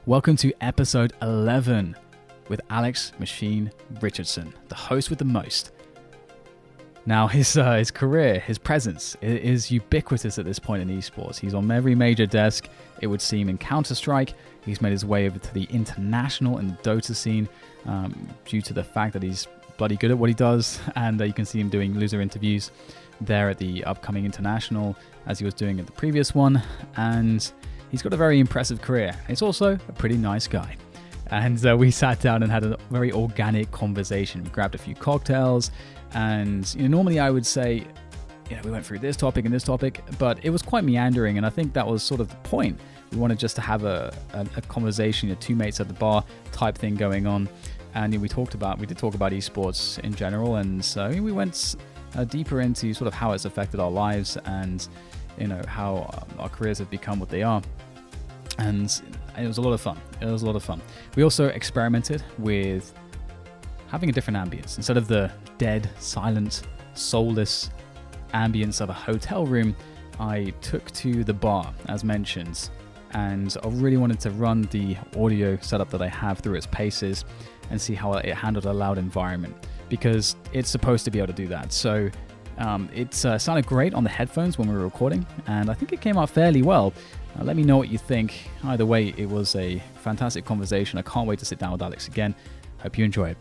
Welcome to episode 11 with Alex Machine Richardson, the host with the most. Now, his career, his presence is ubiquitous at this point in esports. He's on every major desk, it would seem, in Counter-Strike. He's made his way over to the international and the Dota scene due to the fact that he's bloody good at what he does, and you can see him doing loser interviews there at the upcoming international as he was doing at the previous one, and he's got a very impressive career. He's also a pretty nice guy. And we sat down and had a very organic conversation. We grabbed a few cocktails, and normally I would say, we went through this topic and this topic, but it was quite meandering, and I think that was sort of the point. We wanted just to have a conversation, two mates at the bar type thing going on, and we did talk about esports in general, and so we went deeper into sort of how it's affected our lives and how our careers have become what they are. And it was a lot of fun. We also experimented with having a different ambience. Instead of the dead, silent, soulless ambience of a hotel room, I took to the bar, as mentioned, and I really wanted to run the audio setup that I have through its paces and see how it handled a loud environment, because it's supposed to be able to do that. So it sounded great on the headphones when we were recording, and I think it came out fairly well. Let me know what you think. Either way, it was a fantastic conversation. I can't wait to sit down with Alex again. Hope you enjoy it.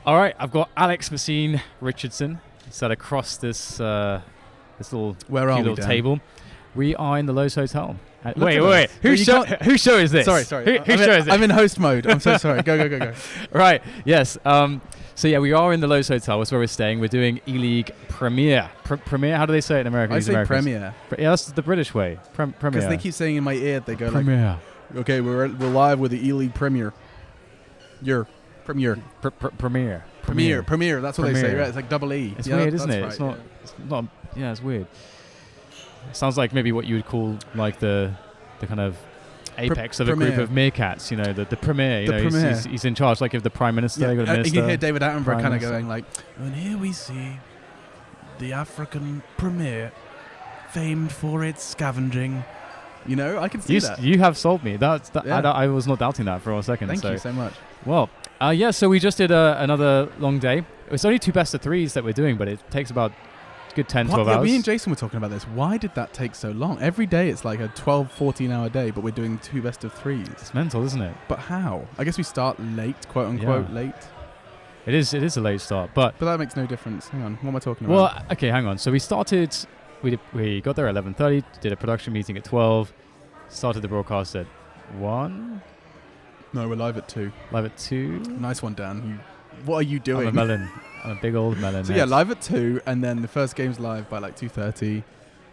All right, I've got Alex Machine Richardson sat across this little table. We are in the Lowe's Hotel. Wait. Whose show is this? Sorry. Whose show is it? I'm in host mode. I'm so sorry. Go. Right, yes. So yeah, we are in the Lowe's Hotel. That's where we're staying. We're doing E-League Premier. Premier? How do they say it in America? I say Premier. Yeah, that's the British way. Premier. Because they keep saying in my ear, they go Premier. Like, okay, we're live with the E-League Premier. Premier. Premier. That's what they say, right? It's like double E. It's weird, isn't it? Right, it's not. Yeah, it's weird. Sounds like maybe what you would call like the kind of apex of a group of meerkats, the premier. Premier. He's in charge, like if the prime minister. Yeah, you can hear David Attenborough kind of going like, and here we see the African premier, famed for its scavenging. I can see that. You have sold me. I was not doubting that for a second. Thank you so much. Well, so we just did another long day. It's only 2 best of 3s that we're doing, but it takes about a good 10, 12 hours. Me and Jason were talking about this. Why did that take so long? Every day it's like a 12, 14-hour day, but we're doing 2 best of 3s. It's mental, isn't it? But how? I guess we start late, quote unquote late. It is a late start, but that makes no difference. Hang on, what am I talking about? Well, okay, hang on. So we started. We got there at 11:30. Did a production meeting at 12. Started the broadcast at 1. No, we're live at 2. Live at 2. Nice one, Dan. What are you doing? I'm a melon. I'm a big old melon. So yeah, live at 2, and then the first game's live by like 2:30,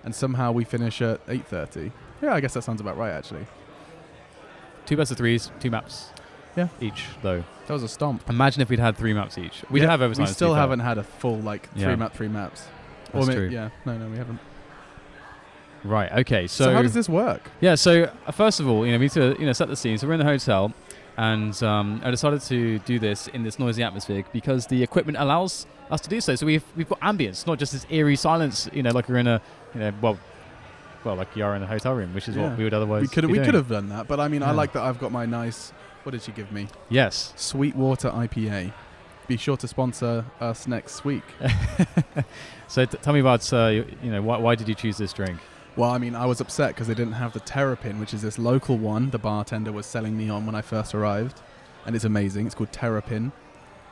and somehow we finish at 8:30. Yeah, I guess that sounds about right, actually. 2 best of 3s, 2 maps. Yeah. Each, though. That was a stomp. Imagine if we'd had 3 maps each. We did have overtime. We still haven't had a full 3 maps. That's true. Yeah. No, we haven't. Right. Okay. So how does this work? Yeah. So first of all, we need to set the scene. So we're in the hotel, and I decided to do this in this noisy atmosphere because the equipment allows us to do so. So we've got ambience, not just this eerie silence. Like we're in a like you are in a hotel room, which is what we would otherwise. We could have done that, but I mean, I like that I've got my nice. What did she give me? Yes. Sweetwater IPA. Be sure to sponsor us next week. So tell me about why did you choose this drink? Well, I mean, I was upset because they didn't have the Terrapin, which is this local one the bartender was selling me on when I first arrived, and it's amazing. It's called Terrapin.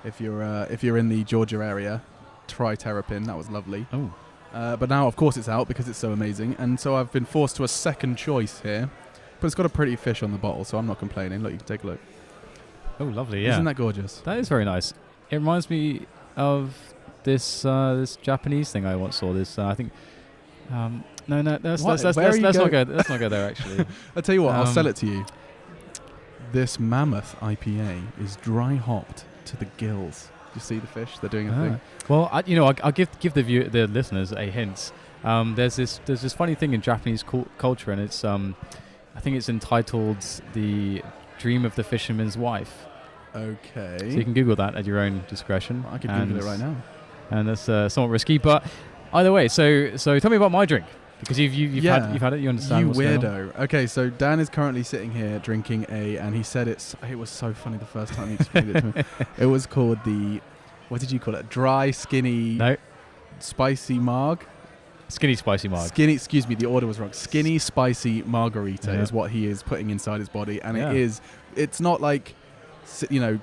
If you're in the Georgia area, try Terrapin. That was lovely. Oh. But now, of course, it's out because it's so amazing, and so I've been forced to a second choice here. But it's got a pretty fish on the bottle, so I'm not complaining. Look, you can take a look. Oh, lovely! Yeah, isn't that gorgeous? That is very nice. It reminds me of this Japanese thing I once saw. This I think. No, let's not go there, actually. I'll tell you what, I'll sell it to you. This Mammoth IPA is dry hopped to the gills. Do you see the fish? They're doing a thing. Well, I'll give the listeners a hint. There's this funny thing in Japanese culture, and it's I think it's entitled "The Dream of the Fisherman's Wife." Okay. So you can Google that at your own discretion. I could Google it right now. And that's somewhat risky, but either way. So tell me about my drink, because you've had it. You understand? You what's going on? weirdo. Okay, so Dan is currently sitting here drinking and he said it was so funny the first time he explained it to me. It was called what did you call it? Dry, skinny, spicy marg. Skinny spicy marg. Excuse me, the order was wrong. Skinny spicy margarita is what he is putting inside his body, and it's not like,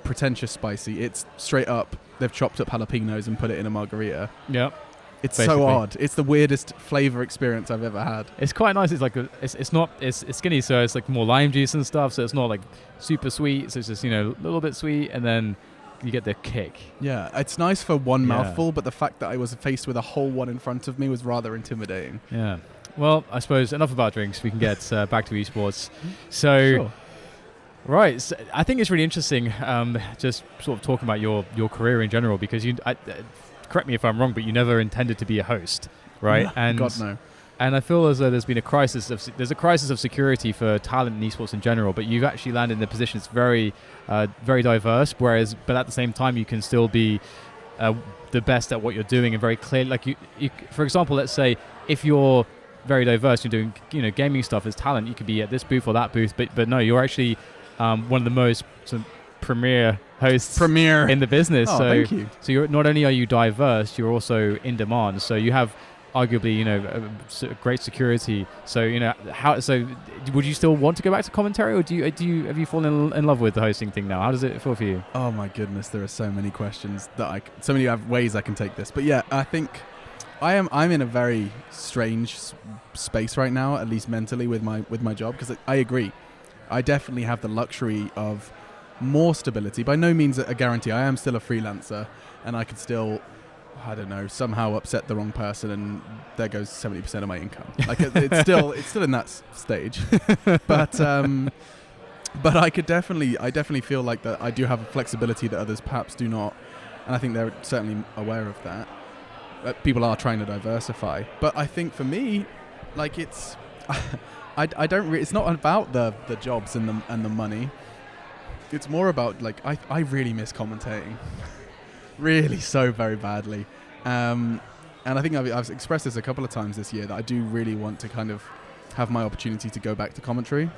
pretentious spicy. It's straight up. They've chopped up jalapenos and put it in a margarita. Yep. It's basically so odd. It's the weirdest flavor experience I've ever had. It's quite nice. It's like it's skinny, so it's like more lime juice and stuff. So it's not like super sweet. So it's just a little bit sweet, and then you get the kick. Yeah, it's nice for one mouthful, but the fact that I was faced with a whole one in front of me was rather intimidating. Yeah. Well, I suppose enough about drinks. We can get back to esports. So. Sure. Right, so I think it's really interesting, just sort of talking about your career in general, because correct me if I'm wrong, but you never intended to be a host, right? And God no. And I feel as though there's a crisis of security for talent in esports in general, but you've actually landed in a position that's very, very diverse. But at the same time, you can still be the best at what you're doing and very clear. Like you, for example, let's say if you're very diverse, you're doing gaming stuff as talent, you could be at this booth or that booth, but no, you're actually one of the most sort of premier hosts in the business. Oh, thank you. So you're not only are you diverse, you're also in demand. So you have arguably great security. So would you still want to go back to commentary, or have you fallen in love with the hosting thing now? How does it feel for you? Oh my goodness, there are so many questions so many ways I can take this. But yeah, I think I'm in a very strange space right now, at least mentally with my job, because I agree. I definitely have the luxury of more stability. By no means a guarantee. I am still a freelancer, and I could still, I don't know, somehow upset the wrong person, and there goes 70% of my income. Like it's still in that stage. But I definitely feel like that I do have a flexibility that others perhaps do not, and I think they're certainly aware of that. People are trying to diversify, but I think for me, like it's. I don't. It's not about the jobs and the money. It's more about like I really miss commentating, really so very badly, and I think I've expressed this a couple of times this year that I do really want to kind of have my opportunity to go back to commentary.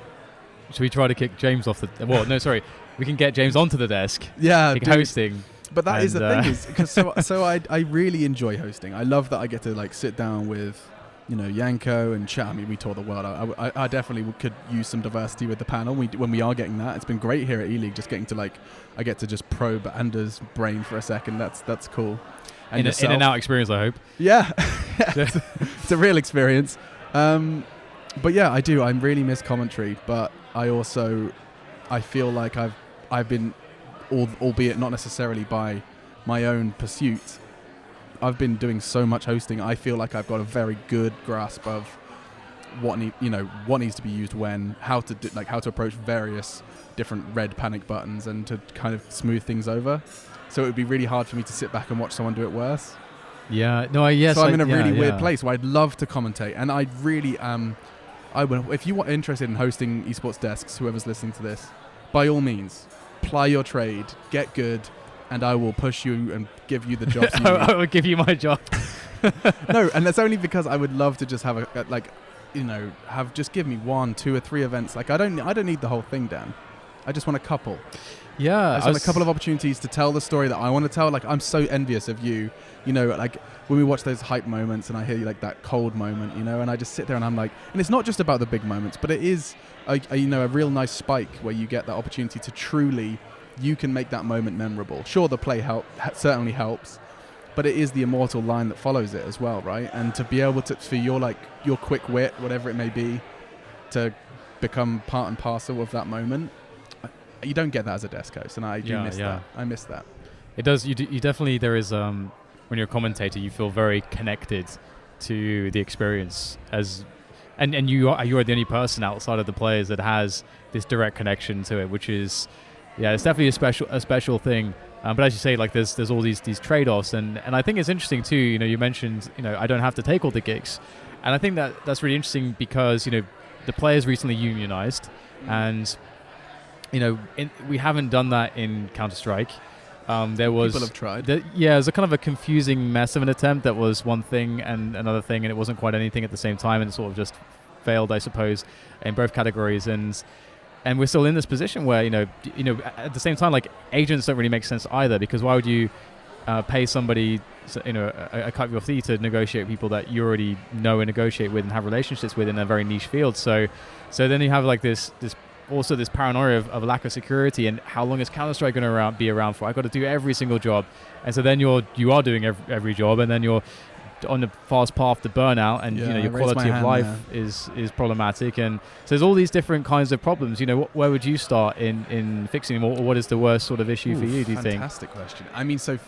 Should we try to kick James off the? Well, no, sorry. We can get James onto the desk. Yeah, hosting. But that is the thing, is because so I really enjoy hosting. I love that I get to like sit down with. Yanko and chat. I mean, we tour the world. I definitely could use some diversity with the panel when we are getting that. It's been great here at E-League, just getting to I get to just probe Anders' brain for a second. That's cool. And in and out experience, I hope. Yeah. It's a real experience. But yeah, I do. I really miss commentary, but I feel like I've been, albeit not necessarily by my own pursuit, I've been doing so much hosting. I feel like I've got a very good grasp of what needs to be used when, how to approach various different red panic buttons, and to kind of smooth things over. So it would be really hard for me to sit back and watch someone do it worse. Yeah, no, yes. So I'm in a really weird place where I'd love to commentate, and I really am. If you are interested in hosting esports desks, whoever's listening to this, by all means, ply your trade, get good. And I will push you and give you the jobs you need. I will give you my job. No, and that's only because I would love to just have just give me 1, 2, or 3 events. Like I don't need the whole thing, Dan. I just want a couple. Yeah, I just want a couple of opportunities to tell the story that I want to tell. Like I'm so envious of you. Like when we watch those hype moments, and I hear you like that cold moment, and I just sit there and I'm like, and it's not just about the big moments, but it is a real nice spike where you get that opportunity to truly. You can make that moment memorable. Sure, the play certainly helps, but it is the immortal line that follows it as well, right? And to be able to, for your quick wit, whatever it may be, to become part and parcel of that moment, you don't get that as a desk host, and I do miss that. I miss that. It does. You definitely. There is when you're a commentator, you feel very connected to the experience and you are the only person outside of the players that has this direct connection to it, which is. Yeah, it's definitely a special thing. But as you say, like there's all these trade-offs, and I think it's interesting too. You mentioned I don't have to take all the gigs, and I think that's really interesting because the players recently unionized, and we haven't done that in Counter-Strike. There was people have tried. it was a kind of a confusing mess of an attempt that was one thing and another thing, and it wasn't quite anything at the same time, and it sort of just failed, I suppose, in both categories. And we're still in this position where at the same time, like, agents don't really make sense either, because why would you pay somebody a cut of your fee to negotiate with people that you already know and negotiate with and have relationships with in a very niche field? So then you have like this paranoia of lack of security, and how long is Counter-Strike going to be around for? I've got to do every single job, and so then you are doing every job, and then you're on the fast path to burnout, and your quality of life is problematic, and so there's all these different kinds of problems. Where would you start in fixing them, or what is the worst sort of issue for you, do you think? Fantastic question. I mean, so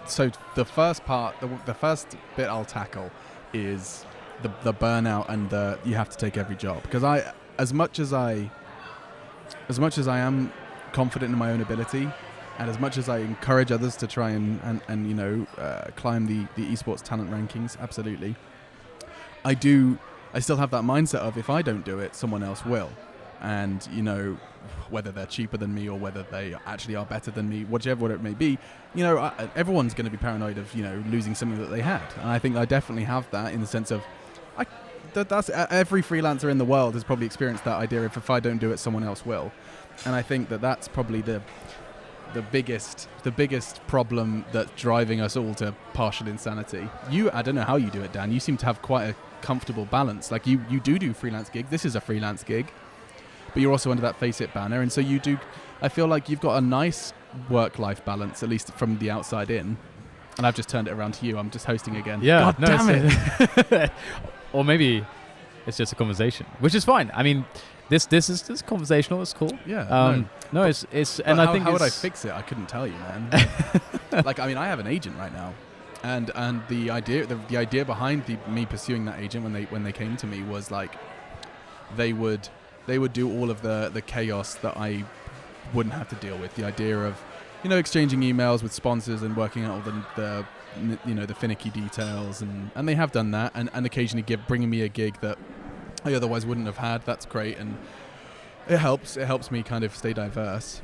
the first part, the first bit I'll tackle is the burnout and you have to take every job, because as much as I am confident in my own ability, and as much as I encourage others to try and climb the esports talent rankings, absolutely, I still have that mindset of, if I don't do it, someone else will. And whether they're cheaper than me or whether they actually are better than me, whichever it may be, everyone's going to be paranoid of losing something that they had. And I think I definitely have that, in the sense of that's every freelancer in the world has probably experienced that idea of, if I don't do it, someone else will. And I think that's probably the biggest problem that's driving us all to partial insanity. I don't know how you do it, Dan. You seem to have quite a comfortable balance. Like, you do freelance gigs. This is a freelance gig, but you're also under that Face It banner, and so you do. I feel like you've got a nice work-life balance, at least from the outside in. And I've just turned it around to you. I'm just hosting again. Yeah, God damn it. Or maybe it's just a conversation, which is fine. I mean, this is conversational. It's cool. Yeah. No, it's and but I think how would I fix it? I couldn't tell you, man. Like, I mean, I have an agent right now, and the idea behind me pursuing that agent when they came to me was like, they would do all of the chaos that I wouldn't have to deal with. The idea of exchanging emails with sponsors and working out all the finicky details, and they have done that, and occasionally bringing me a gig that I otherwise wouldn't have had. That's great, and it helps me kind of stay diverse.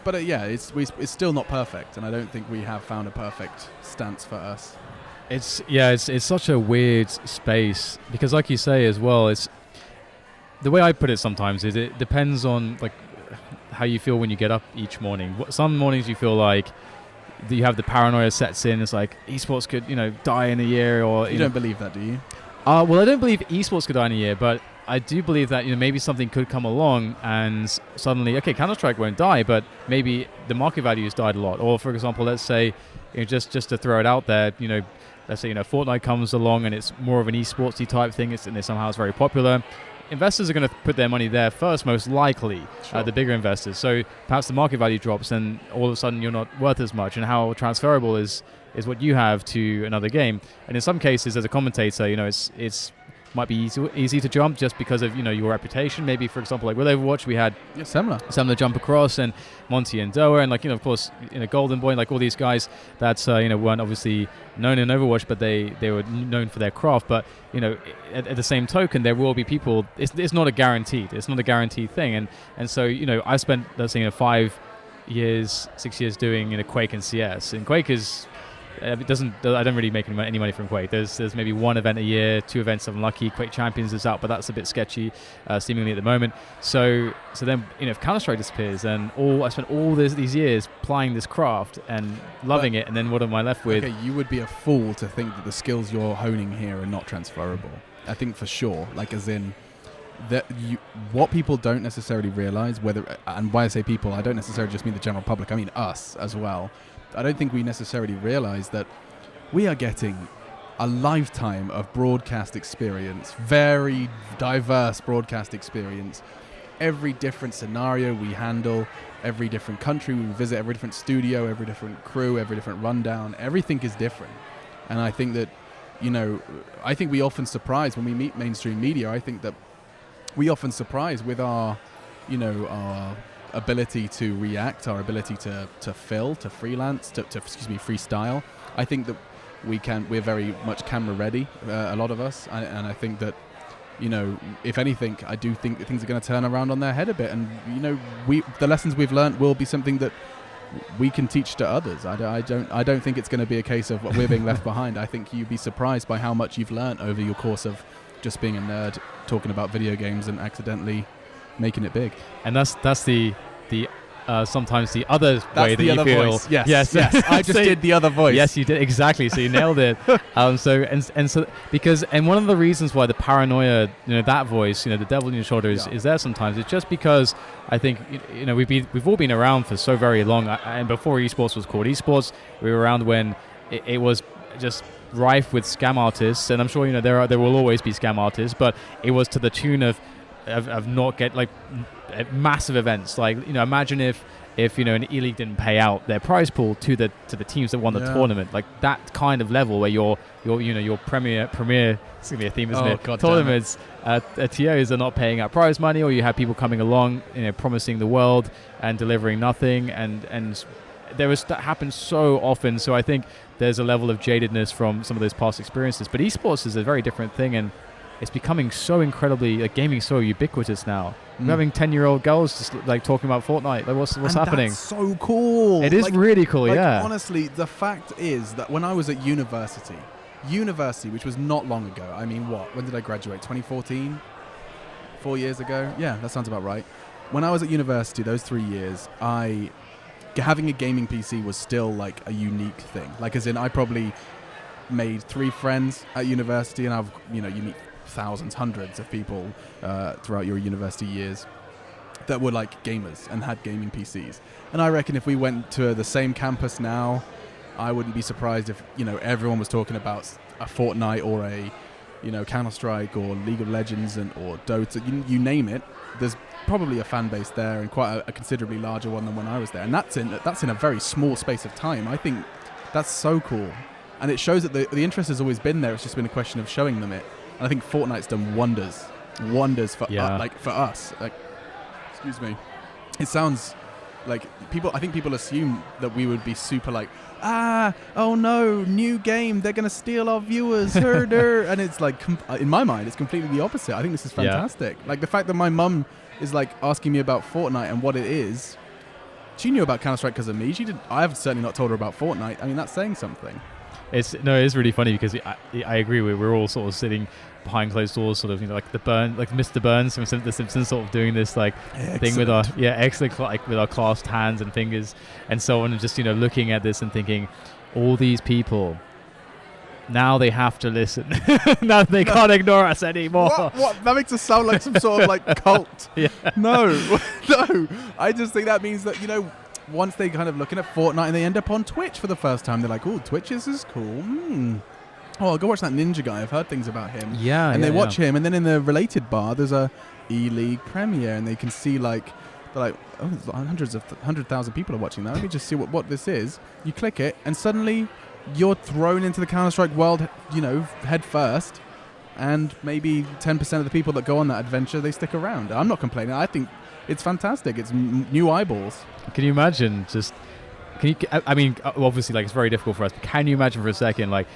But it's still not perfect, and I don't think we have found a perfect stance for us. It's such a weird space, because, like you say as well, it's the way I put it sometimes is, it depends on like how you feel when you get up each morning. Some mornings you feel like you have the paranoia sets in. It's like, esports could die in a year, or you don't believe that, do you? Well, I don't believe esports could die in a year, but I do believe that maybe something could come along and suddenly, okay, Counter-Strike won't die, but maybe the market value has died a lot. Or, for example, let's say, just to throw it out there, let's say Fortnite comes along and it's more of an esportsy type thing, and somehow it's very popular. Investors are going to put their money there first, most likely, sure. The bigger investors. So perhaps the market value drops, and all of a sudden you're not worth as much. And how transferable is what you have to another game? And in some cases, as a commentator, it's might be easy to jump just because of your reputation. Maybe, for example, like with Overwatch, we had Semler jump across, and Monty and Doa, and of course Golden Boy, and like all these guys that weren't obviously known in Overwatch, but they were known for their craft. But at the same token, there will be people. It's not a guaranteed thing, and so I spent, let's say, 6 years doing Quake and CS, and Quake is. I don't really make any money from Quake. There's maybe one event a year, 2 events if I'm lucky. Quake Champions is out, but that's a bit sketchy, seemingly at the moment. So then, if Counter-Strike disappears, and I spent all these years plying this craft and loving it, and then what am I left with? Okay, you would be a fool to think that the skills you're honing here are not transferable. I think for sure, like as in that what people don't necessarily realize, and why I say people, I don't necessarily just mean the general public. I mean us as well. I don't think we necessarily realize that we are getting a lifetime of broadcast experience, very diverse broadcast experience. Every different scenario we handle, every different country we visit, every different studio, every different crew, every different rundown, everything is different. And I think that, I think we often surprise when we meet mainstream media. I think that we often surprise with our ability to react, our ability to fill, to freelance, to freestyle. I think that we're very much camera ready, a lot of us, and I think that you know, if anything, I do think that things are going to turn around on their head a bit, and you know, the lessons we've learned will be something that we can teach to others. I don't think it's going to be a case of we're being left behind. I think you'd be surprised by how much you've learned over your course of just being a nerd, talking about video games and accidentally making it big. And that's the sometimes the other way that you feel. Voice. Yes. I just did the other voice. Yes, you did, exactly. So you nailed it. So because one of the reasons why the paranoia, you know, that voice, you know, the devil in your shoulder is there sometimes. It's just because I think, you know, we've all been around for so very long, and before esports was called esports, we were around when it was just rife with scam artists, and I'm sure, you know, there will always be scam artists, but it was to the tune of not get like massive events. Like, you know, imagine if you know, an E-League didn't pay out their prize pool to the teams that won the tournament, like that kind of level where your you know, your premier it's gonna be a theme, isn't it? God, tournaments, TOs are not paying out prize money, or you have people coming along, you know, promising the world and delivering nothing, and that happens so often. So I think there's a level of jadedness from some of those past experiences, but esports is a very different thing, and it's becoming so incredibly, like, gaming so ubiquitous now. We're having 10-year-old girls just like talking about Fortnite. Like, what's happening? That's so cool. It is really cool, yeah. Honestly, the fact is that when I was at university, which was not long ago. I mean, when did I graduate? 2014? 4 years ago? Yeah, that sounds about right. When I was at university, those 3 years, having a gaming PC was still like a unique thing. Like, as in, I probably made 3 friends at university, and you meet thousands, hundreds of people throughout your university years that were like gamers and had gaming PCs. And I reckon if we went to the same campus now, I wouldn't be surprised if, you know, everyone was talking about a Fortnite or a, you know, Counter-Strike or League of Legends or Dota, you name it. There's probably a fan base there, and quite a considerably larger one than when I was there. And that's in a very small space of time. I think that's so cool. And it shows that the interest has always been there. It's just been a question of showing them it. And I think Fortnite's done wonders for for us. Like, excuse me. It sounds like I think people assume that we would be super like, oh no, new game, they're going to steal our viewers, and it's like, in my mind, it's completely the opposite. I think this is fantastic. Like, the fact that my mum is like asking me about Fortnite and what it is. She knew about Counter-Strike because of me. I have certainly not told her about Fortnite. I mean, that's saying something. It's really funny because I agree. We're all sort of sitting behind closed doors, sort of, you know, like Mr. Burns from The Simpsons, sort of doing this like thing with our with our clasped hands and fingers and so on, and just, you know, looking at this and thinking, all these people, now they have to listen. Now they can't ignore us anymore. What? That makes us sound like some sort of like cult. Yeah. No. I just think that means that, you know, once they kind of looking at Fortnite and they end up on Twitch for the first time, they're like, oh, Twitch is cool. Oh, I'll go watch that ninja guy. I've heard things about him. Yeah. And they watch him, and then in the related bar, there's a E-League premiere, and they can see like, they're like, oh, there's 100,000 people are watching that. Let me just see what this is. You click it, and suddenly you're thrown into the Counter-Strike world, you know, head first. And maybe 10% of the people that go on that adventure, they stick around. I'm not complaining. I think it's fantastic. It's new eyeballs. Can you imagine I mean, obviously, like, it's very difficult for us, but can you imagine for a second, like,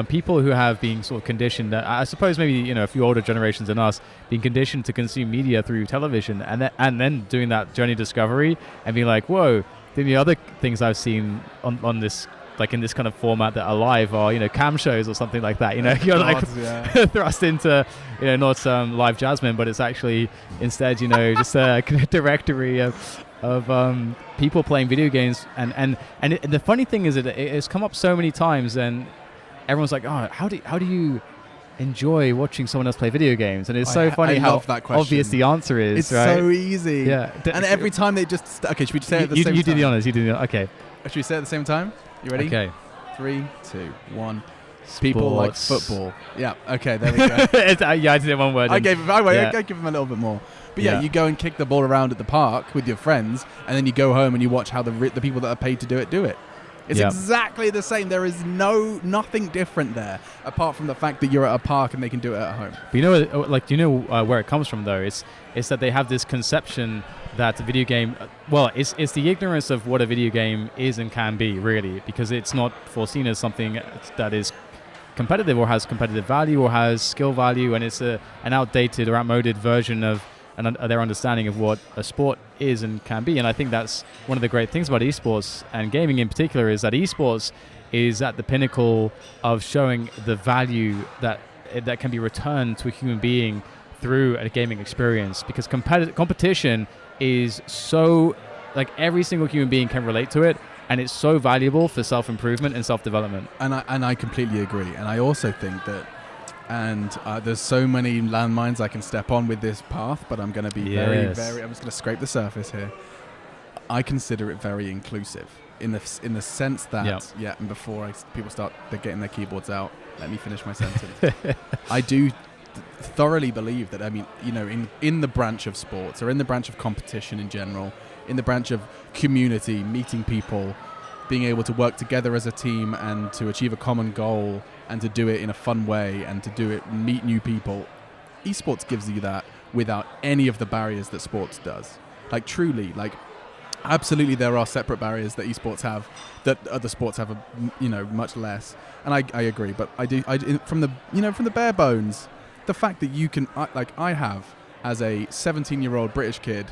people who have been sort of conditioned, I suppose maybe, you know, a few older generations than us, being conditioned to consume media through television, and then doing that journey discovery and being like, whoa, the other things I've seen on this, like, in this kind of format that are live are, you know, cam shows or something like that. You know, you're like thrust into, you know, not live Jasmine, but it's actually instead, you know, just a directory of people playing video games. And the funny thing is that it's come up so many times, and everyone's like, oh, how do you enjoy watching someone else play video games? And it's so funny how obvious the answer is. It's right? so easy. Yeah. And every time they just okay, should we say it at the same time? You do the honors. Okay. Should we say it at the same time? You ready? Okay. 3, 2, 1. People like football. Yeah. Okay. There we go. I did it one word. I gave him a little bit more. But yeah, you go and kick the ball around at the park with your friends, and then you go home and you watch how the people that are paid to do it. It's exactly the same. There is nothing different there, apart from the fact that you're at a park and they can do it at home. But you know, like, do you know where it comes from though? It's that they have this conception that a video game, well, it's the ignorance of what a video game is and can be, really, because it's not foreseen as something that is competitive or has competitive value or has skill value, and it's an outdated or outmoded version of their understanding of what a sport is and can be. And I think that's one of the great things about esports and gaming in particular, is that esports is at the pinnacle of showing the value that can be returned to a human being through a gaming experience, because competition is so, like, every single human being can relate to it, and it's so valuable for self-improvement and self-development. And I completely agree. And I also think that, and there's so many landmines I can step on with this path, but I'm going to be very, I'm just going to scrape the surface here. I consider it very inclusive in the sense that, and before people start getting their keyboards out, let me finish my sentence. I do thoroughly believe that, I mean, you know, in the branch of sports, or in the branch of competition in general, in the branch of community, meeting people, being able to work together as a team and to achieve a common goal and to do it in a fun way and to do it, meet new people, esports gives you that without any of the barriers that sports does. Like, truly, like, absolutely there are separate barriers that esports have that other sports have, much less. And I agree, but I from the bare bones, the fact that you can, I have, as a 17-year-old British kid,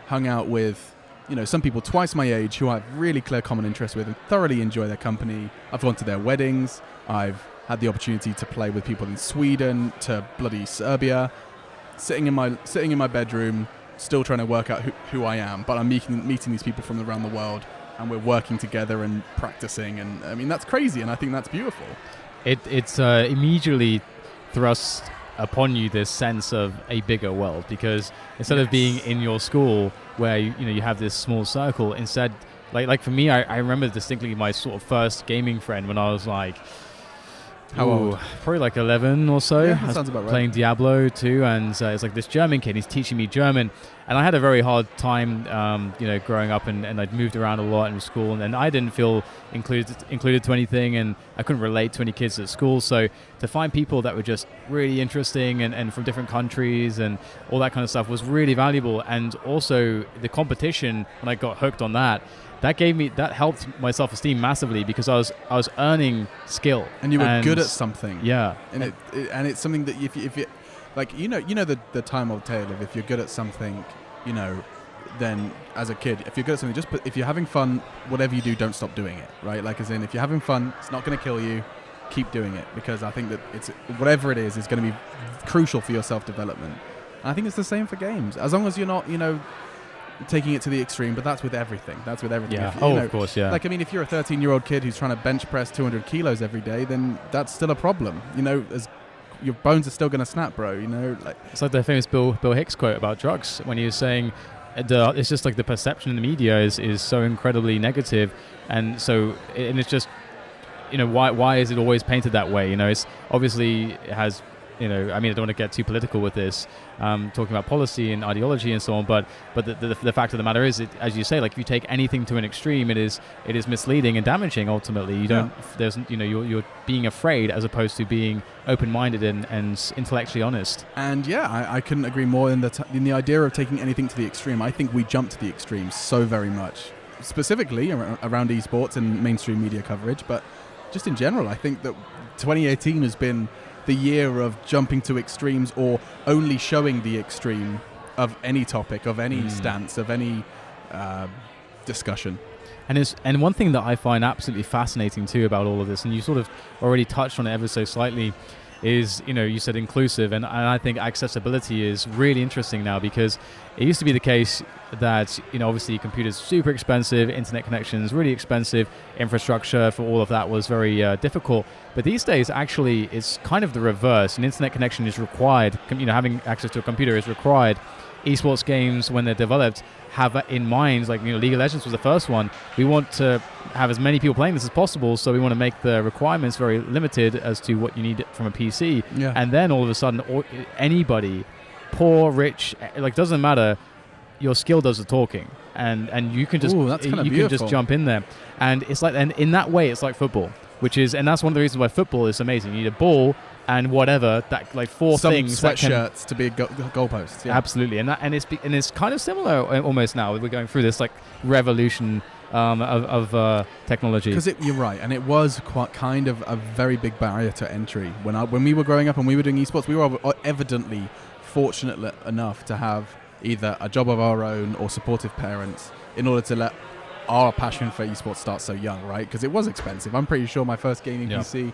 hung out with, some people twice my age who I have really clear common interests with and thoroughly enjoy their company. I've gone to their weddings. I've had the opportunity to play with people in Sweden, to bloody Serbia, sitting in my bedroom, still trying to work out who I am. But I'm meeting these people from around the world, and we're working together and practicing. And I mean, that's crazy, and I think that's beautiful. It's immediately thrusts upon you this sense of a bigger world, because instead of being in your school where you have this small circle, instead, like for me, I remember distinctly my sort of first gaming friend when I was like, how old? Probably like 11 or so. Yeah, that sounds about right. Playing Diablo 2, and it's like this German kid, he's teaching me German, and I had a very hard time, growing up, and I'd moved around a lot in school, and I didn't feel included to anything, and I couldn't relate to any kids at school. So to find people that were just really interesting and from different countries and all that kind of stuff was really valuable. And also the competition, when I got hooked on that helped my self-esteem massively, because I was earning skill, and you were good at something. Yeah, and it's something that if you like, the time old tale of, if you're good at something, then as a kid, if you're good at something, if you're having fun, whatever you do, don't stop doing it, right? Like, as in, if you're having fun, it's not going to kill you. Keep doing it, because I think that it's, whatever it is going to be crucial for your self-development. And I think it's the same for games, as long as you're not, taking it to the extreme. But that's with everything. Yeah. Of course. Yeah. Like, I mean, if you're a 13-year-old kid who's trying to bench press 200 kilos every day, then that's still a problem. As your bones are still going to snap, bro. It's like the famous Bill Hicks quote about drugs, when he was saying, it's just like the perception in the media is so incredibly negative, and it's just, why is it always painted that way? It's obviously, it has, I mean, I don't want to get too political with this, talking about policy and ideology and so on, but the fact of the matter is, as you say, like, if you take anything to an extreme, it is misleading and damaging. Ultimately, you're being afraid as opposed to being open-minded and intellectually honest. And I couldn't agree more in the idea of taking anything to the extreme. I think we jump to the extremes so very much, specifically around esports and mainstream media coverage, but just in general, I think that 2018 has been the year of jumping to extremes, or only showing the extreme of any topic, of any stance, of any discussion. And one thing that I find absolutely fascinating too about all of this, and you sort of already touched on it ever so slightly, is, you said inclusive, and I think accessibility is really interesting now, because it used to be the case that, obviously computers super expensive, internet connections really expensive, infrastructure for all of that was very difficult. But these days, actually, it's kind of the reverse. An internet connection is required. Having access to a computer is required. Esports games, when they're developed, have in mind, like, League of Legends was the first one. We want to have as many people playing this as possible, so we want to make the requirements very limited as to what you need from a PC. Yeah. And then all of a sudden, anybody, poor, rich, like, doesn't matter, your skill does the talking, and you can just can just jump in there. And it's like, and in that way, it's like football, and that's one of the reasons why football is amazing. You need a ball and whatever, that, like, some things, sweatshirts to be a goalpost. Yeah. Absolutely, and it's kind of similar almost now. We're going through this, like, revolution of technology. Because you're right, and it was quite kind of a very big barrier to entry. When we were growing up and we were doing esports, we were evidently fortunate enough to have either a job of our own or supportive parents in order to let our passion for esports start so young, right? Because it was expensive. I'm pretty sure my first gaming PC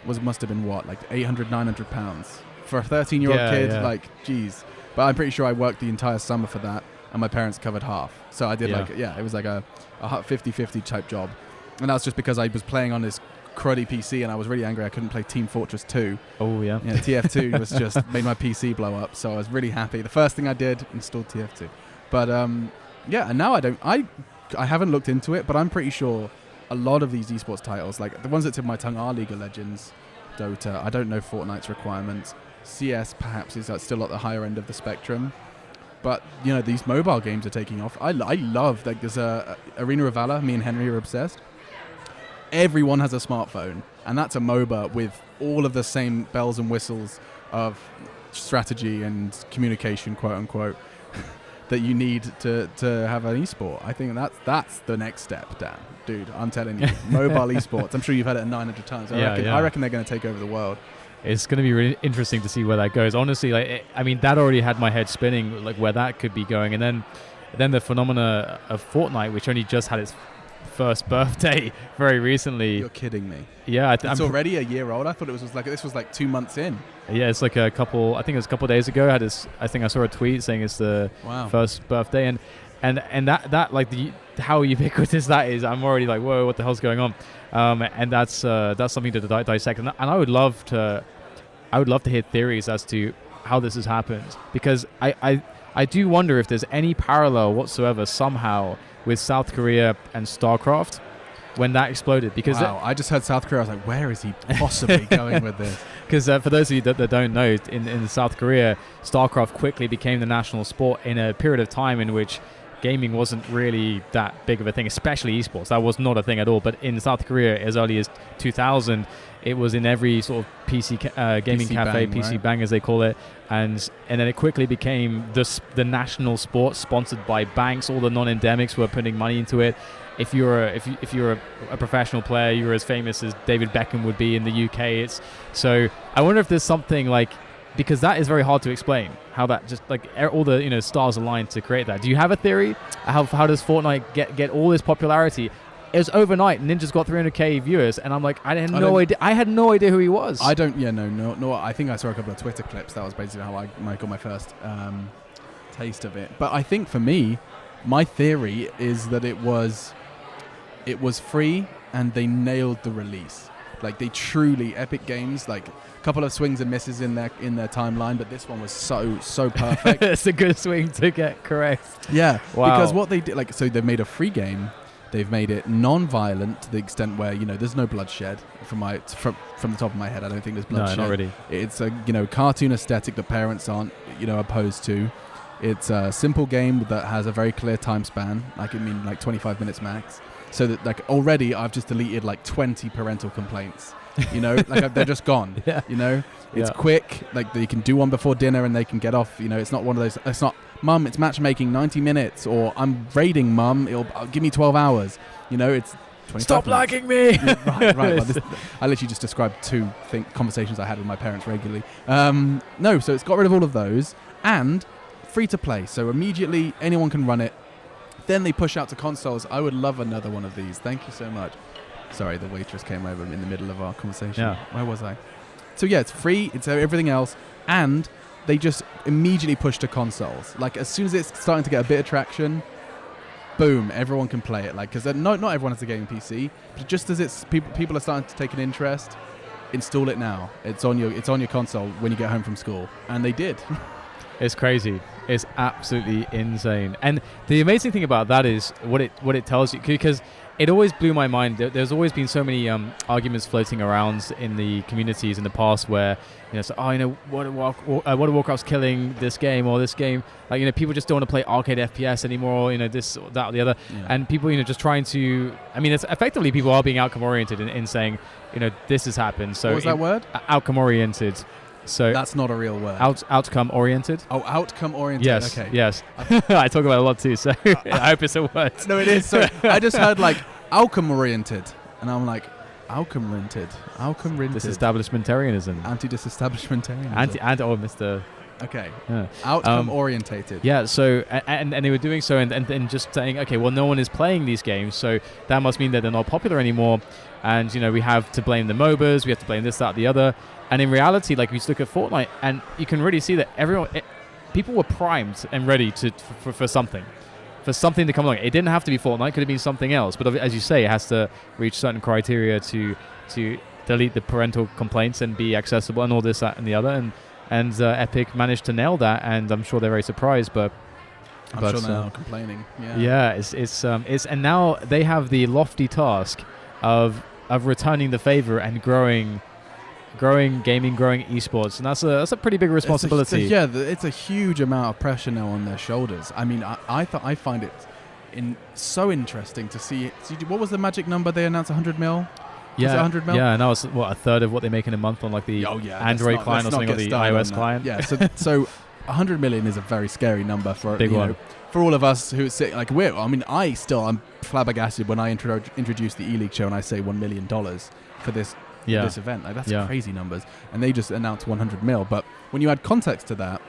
must have been what, like 800, 900 pounds for a 13-year-old kid. Yeah. Like, geez. But I'm pretty sure I worked the entire summer for that, and my parents covered half. So I did it was like a 50-50 type job. And that's just because I was playing on this cruddy PC and I was really angry I couldn't play Team Fortress 2. Oh, yeah. TF2 was just made my PC blow up, so I was really happy. The first thing I did, installed TF2. But and now I haven't looked into it, but I'm pretty sure a lot of these esports titles, like the ones that tip my tongue, are League of Legends, Dota. I don't know Fortnite's requirements. CS perhaps is still at the higher end of the spectrum. But, these mobile games are taking off. I love, like, there's Arena of Valor. Me and Henry are obsessed. Everyone has a smartphone, and that's a MOBA with all of the same bells and whistles of strategy and communication, quote unquote, that you need to have an esport. I think that's the next step, Dan. Dude, I'm telling you, mobile esports. I'm sure you've had it 900 times. I reckon they're going to take over the world. It's going to be really interesting to see where that goes. Honestly, that already had my head spinning, like where that could be going. And then the phenomena of Fortnite, which only just had its first birthday very recently. You're kidding me. Yeah, it's already a year old. I thought this was like 2 months in. Yeah, it's like I think it was a couple of days ago. I think I saw a tweet saying it's the first birthday, and that like how ubiquitous that is. I'm already like, whoa, what the hell's going on? And that's something to dissect. And I would love to hear theories as to how this has happened, because I do wonder if there's any parallel whatsoever somehow with South Korea and StarCraft when that exploded. Because I just heard South Korea. I was like, where is he possibly going with this? Because for those of you that don't know, in South Korea, StarCraft quickly became the national sport in a period of time in which gaming wasn't really that big of a thing, especially esports. That was not a thing at all. But in South Korea, as early as 2000, it was in every sort of PC gaming cafe, bang, PC right? bang as they call it, and then it quickly became the national sport, sponsored by banks. All the non-endemics were putting money into it. If you're a professional player, you're as famous as David Beckham would be in the UK. So I wonder if there's something like, because that is very hard to explain, how that just like all the stars aligned to create that. Do you have a theory? How does Fortnite get all this popularity? It was overnight. Ninja's got 300k viewers, and I'm like, I had no idea who he was. I don't. Yeah, no. I think I saw a couple of Twitter clips. That was basically how I got my first taste of it. But I think for me, my theory is that it was free and they nailed the release. Like, they truly, Epic Games, like a couple of swings and misses in their timeline, but this one was so perfect. It's a good swing to get correct. Yeah, wow. Because what they did, so they've made a free game. They've made it non-violent to the extent where there's no bloodshed. From the top of my head, I don't think there's bloodshed. No, not really. It's a cartoon aesthetic that parents aren't opposed to. It's a simple game that has a very clear time span, like 25 minutes max. So that like already I've just deleted like 20 parental complaints. Like they're just gone. Yeah. It's quick. Like they can do one before dinner and they can get off. It's not one of those. It's not, Mum, it's matchmaking 90 minutes, or I'm raiding, Mum. It'll give me 12 hours. It's 25 Stop minutes. liking me. Right. I literally just described two conversations I had with my parents regularly. No, so it's got rid of all of those and free to play. So immediately anyone can run it. Then they push out to consoles. I would love another one of these. Thank you so much. Sorry, the waitress came over in the middle of our conversation. Yeah. Where was I? So yeah, it's free. It's everything else. And they just immediately push to consoles. Like as soon as it's starting to get a bit of traction, boom, everyone can play it. Like, because not everyone has a gaming PC, but just as people are starting to take an interest, install it now. It's on your console when you get home from school. And they did. It's crazy. It's absolutely insane. And the amazing thing about that is what it tells you, because it always blew my mind. There's always been so many arguments floating around in the communities in the past where, World of Warcraft's killing this game or this game. Like, people just don't want to play arcade FPS anymore, or, this, that, or the other. Yeah. And people, just trying to, it's effectively people are being outcome oriented in saying, this has happened. So what was that word? Outcome oriented. So that's not a real word. Outcome oriented. Oh, outcome oriented. Yes. Okay. Yes. I talk about it a lot too. So I hope it's a word. No, it is. So I just heard like outcome oriented, and I'm like, outcome rented. Disestablishmentarianism. Anti-disestablishmentarianism. Mr. Okay. Yeah. Outcome orientated. Yeah. So and they were doing so, and just saying, okay, well, no one is playing these games, so that must mean that they're not popular anymore, and we have to blame the MOBAs, we have to blame this, that, the other. And in reality, like, we just look at Fortnite, and you can really see that people were primed and ready for something to come along. It didn't have to be Fortnite; it could have been something else. But as you say, it has to reach certain criteria to delete the parental complaints and be accessible and all this, that, and the other. And Epic managed to nail that, and I'm sure they're very surprised. But I'm sure they're not complaining. Yeah. Yeah. It's and now they have the lofty task of returning the favor and growing gaming, growing esports, and that's a pretty big responsibility. It's a huge amount of pressure now on their shoulders. I mean, I find it so interesting to see. What was the magic number they announced? 100 mil. Yeah, was it 100 mil? Yeah, and that was a third of what they make in a month on like the Android client or something, or the iOS client. Yeah, so 100 million is a very scary number for big one. For all of us who sit like I'm flabbergasted when I introduced the E-League show and I say $1 million for this event. Like, that's crazy numbers, and they just announced 100 mil. But when you add context to that,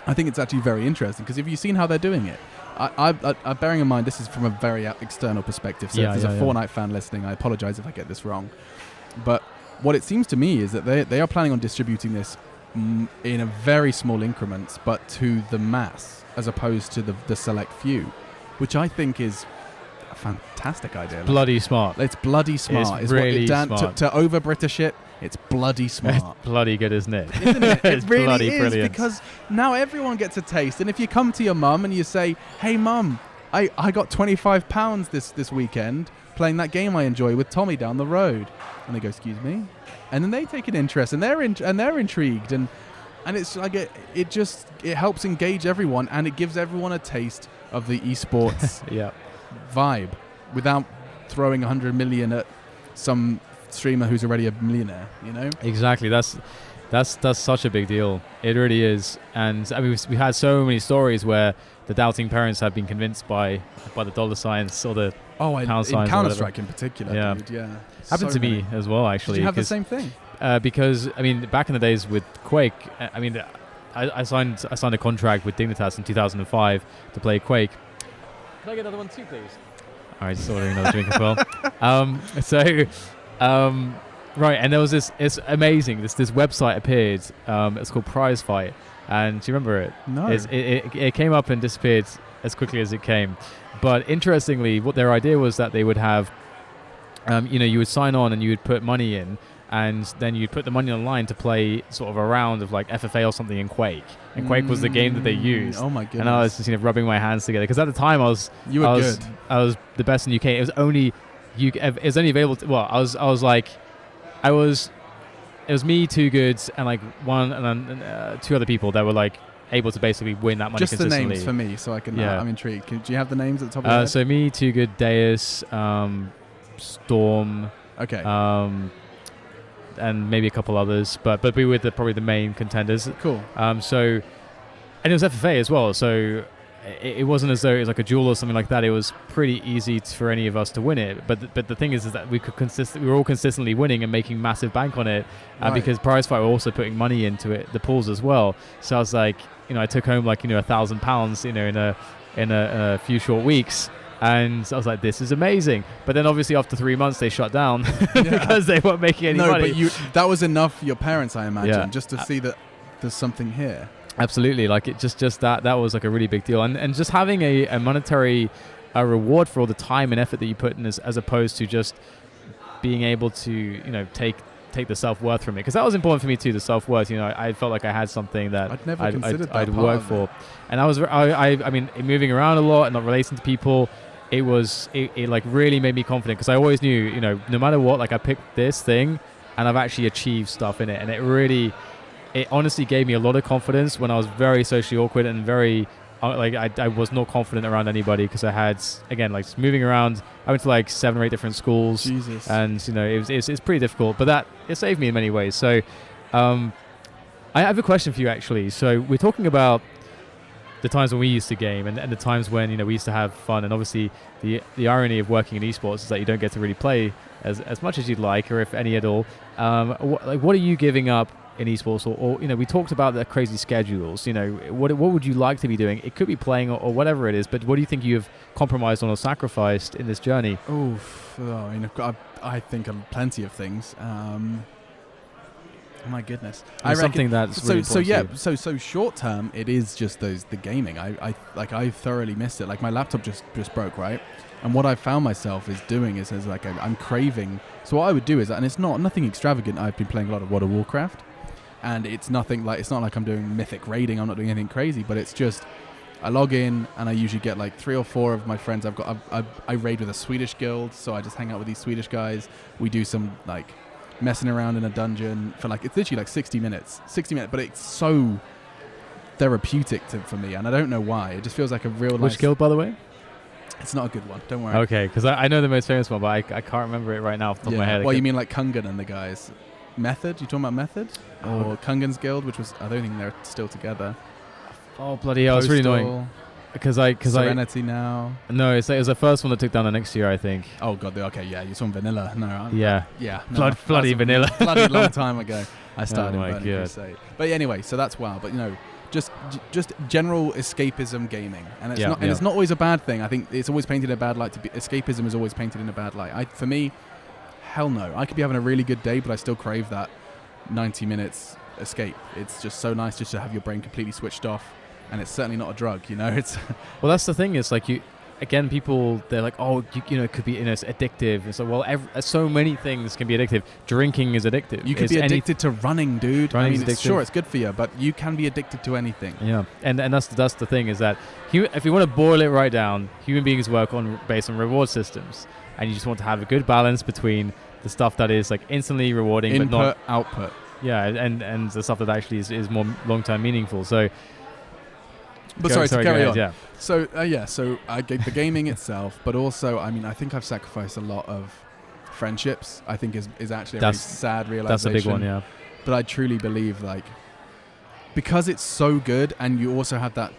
I think it's actually very interesting, because if you've seen how they're doing it, I bearing in mind this is from a very external perspective, so if there's a Fortnite fan listening, I apologize if I get this wrong, but what it seems to me is that they are planning on distributing this in a very small increments, but to the mass as opposed to the select few, which I think is a fantastic idea. Bloody smart. It's bloody smart. It's really smart. To over British it, it's bloody smart. It's bloody good, isn't it? Isn't it? It's It really bloody is, brilliant. because now everyone gets a taste. And if you come to your mum and you say, "Hey, mum, I got £25 this weekend playing that game I enjoy with Tommy down the road," and they go, "Excuse me," and then they take an interest and they're intrigued, and it's like it helps engage everyone, and it gives everyone a taste of the esports vibe without throwing 100 million at some streamer who's already a millionaire. Exactly. That's such a big deal. It really is. And I mean, we had so many stories where the doubting parents have been convinced by the dollar signs or the pound signs. In Counter-Strike in particular, dude. Yeah. Happened to me as well, actually. Did you have the same thing? Because I mean, back in the days with Quake, I mean, I signed a contract with Dignitas in 2005 to play Quake. Can I get another one too, please? All right, just ordering another drink as well. Right, and there was this. It's amazing. This website appeared. It's called Prize Fight, and do you remember it? No. It came up and disappeared as quickly as it came. But interestingly, what their idea was that they would have, you would sign on and you would put money in, and then you'd put the money online to play sort of a round of like FFA or something in Quake. And Quake was the game that they used. Oh my goodness! And I was just rubbing my hands together, because at the time I was good. I was the best in UK. It was only available. It was me, Too Good, and like one and two other people that were like able to basically win that money just consistently. Just the names for me, so I can. I'm intrigued. Do you have the names at the top of your head? So me, Too Good, Deus, Storm. Okay. And maybe a couple others, but we were probably the main contenders. Cool. And it was FFA as well, so it wasn't as though it was like a duel or something like that. It was pretty easy for any of us to win it. But the thing is that we were all consistently winning and making massive bank on it, because Prize Fight were also putting money into it, the pools as well. So I was like, I took home like £1,000, in a few short weeks. And I was like, this is amazing. But then obviously after 3 months they shut down because they weren't making any money. No, but that was enough for your parents, I imagine, just to see that there's something here. Absolutely. Like it just that was like a really big deal. And just having a monetary reward for all the time and effort that you put in, as opposed to just being able to, take the self-worth from it. Because that was important for me too, the self-worth. I felt like I had something that I'd worked for. And I mean, moving around a lot and not relating to people, it like really made me confident, because I always knew, no matter what, like I picked this thing and I've actually achieved stuff in it. And it honestly gave me a lot of confidence when I was very socially awkward and very I was not confident around anybody, because I had, again, like moving around. I went to like 7 or 8 different schools. Jesus. And it's pretty difficult, but it saved me in many ways. So I have a question for you, actually. So we're talking about the times when we used to game and the times when, you know, we used to have fun. And obviously the irony of working in esports is that you don't get to really play as much as you'd like, or if any at all. What are you giving up in esports? Or, you know, we talked about the crazy schedules. You know, what would you like to be doing? It could be playing or whatever it is, but what do you think you've compromised on or sacrificed in this journey? I think of plenty of things. My goodness, I something that's really so short term it is just the gaming. I thoroughly missed it. Like my laptop just broke, right? And what I found myself is doing is like I'm craving. So what I would do is, and it's nothing extravagant. I've been playing a lot of World of Warcraft, and it's not like I'm doing mythic raiding. I'm not doing anything crazy, but it's just I log in and I usually get like 3 or 4 of my friends. I raid with a Swedish guild, so I just hang out with these Swedish guys. We do some like messing around in a dungeon for like, it's literally like 60 minutes, but it's so therapeutic for me, and I don't know why. It just feels like a real Which guild, by the way? It's not a good one, don't worry. Okay, because I know the most famous one, but I can't remember it right now off the top of my head. Well, you mean like Kungan and the guys? Method? You talking about Method? Or Kungan's guild, which was, I don't think they're still together. Oh, bloody hell, it's really annoying. Because Serenity now. No, it was the first one that took down the next year, I think. Oh god, okay, yeah, you're talking Vanilla. No, no, bloody Vanilla. Bloody long time ago. I started in Burning Crusade. But anyway, so that's WoW. But you know, just general escapism gaming, and it's not always a bad thing. I think it's always painted in a bad light. Escapism is always painted in a bad light. For me, hell no. I could be having a really good day, but I still crave that 90 minutes escape. It's just so nice just to have your brain completely switched off. And it's certainly not a drug, you know. It's well, that's the thing. It's like people, they're like, oh, you know, it could be, you know, it's addictive. And so, well, so many things can be addictive. Drinking is addictive. You could be addicted to running, dude. I mean, it's good for you, but you can be addicted to anything. Yeah, and that's the thing is that if you want to boil it right down, human beings work based on reward systems, and you just want to have a good balance between the stuff that is like instantly rewarding, input, but not output. Yeah, and the stuff that actually is more long-term meaningful. So. But sorry, to carry on. Yeah. So so I get the gaming itself, but also, I mean, I think I've sacrificed a lot of friendships. I think is actually a very sad realization. That's a big one, yeah. But I truly believe, like, because it's so good, and you also have that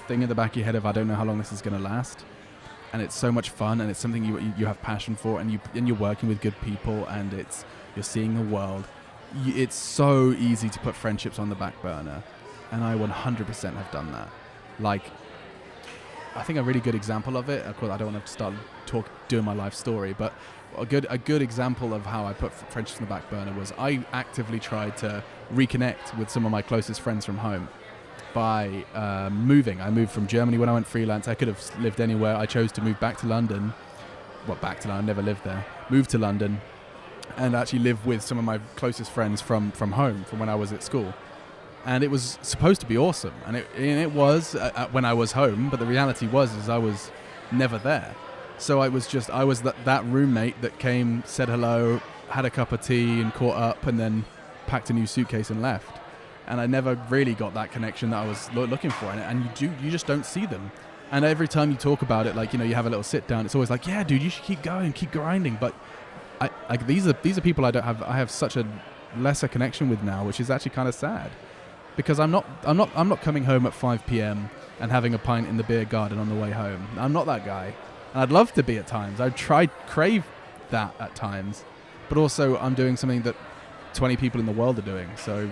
thing in the back of your head of I don't know how long this is going to last, and it's so much fun, and it's something you have passion for, and you're working with good people, and you're seeing the world. It's so easy to put friendships on the back burner, and I 100% have done that. Like, I think a really good example of it, of course I don't want to start doing my life story, but a good example of how I put friendships on the back burner was I actively tried to reconnect with some of my closest friends from home by moving. I moved from Germany when I went freelance. I could have lived anywhere. I chose to move back to London. Well, back to London, I never lived there. Moved to London and actually live with some of my closest friends from home, from when I was at school. And it was supposed to be awesome, and it was when I was home. But the reality was I was never there. So I was that roommate that came, said hello, had a cup of tea, and caught up, and then packed a new suitcase and left. And I never really got that connection that I was looking for. And you just don't see them. And every time you talk about it, like, you know, you have a little sit down, it's always like, yeah, dude, you should keep going, keep grinding. But these are people I have such a lesser connection with now, which is actually kind of sad. Because I'm not coming home at 5 p.m. and having a pint in the beer garden on the way home. I'm not that guy, and I'd love to be at times. I crave that at times, but also I'm doing something that 20 people in the world are doing. So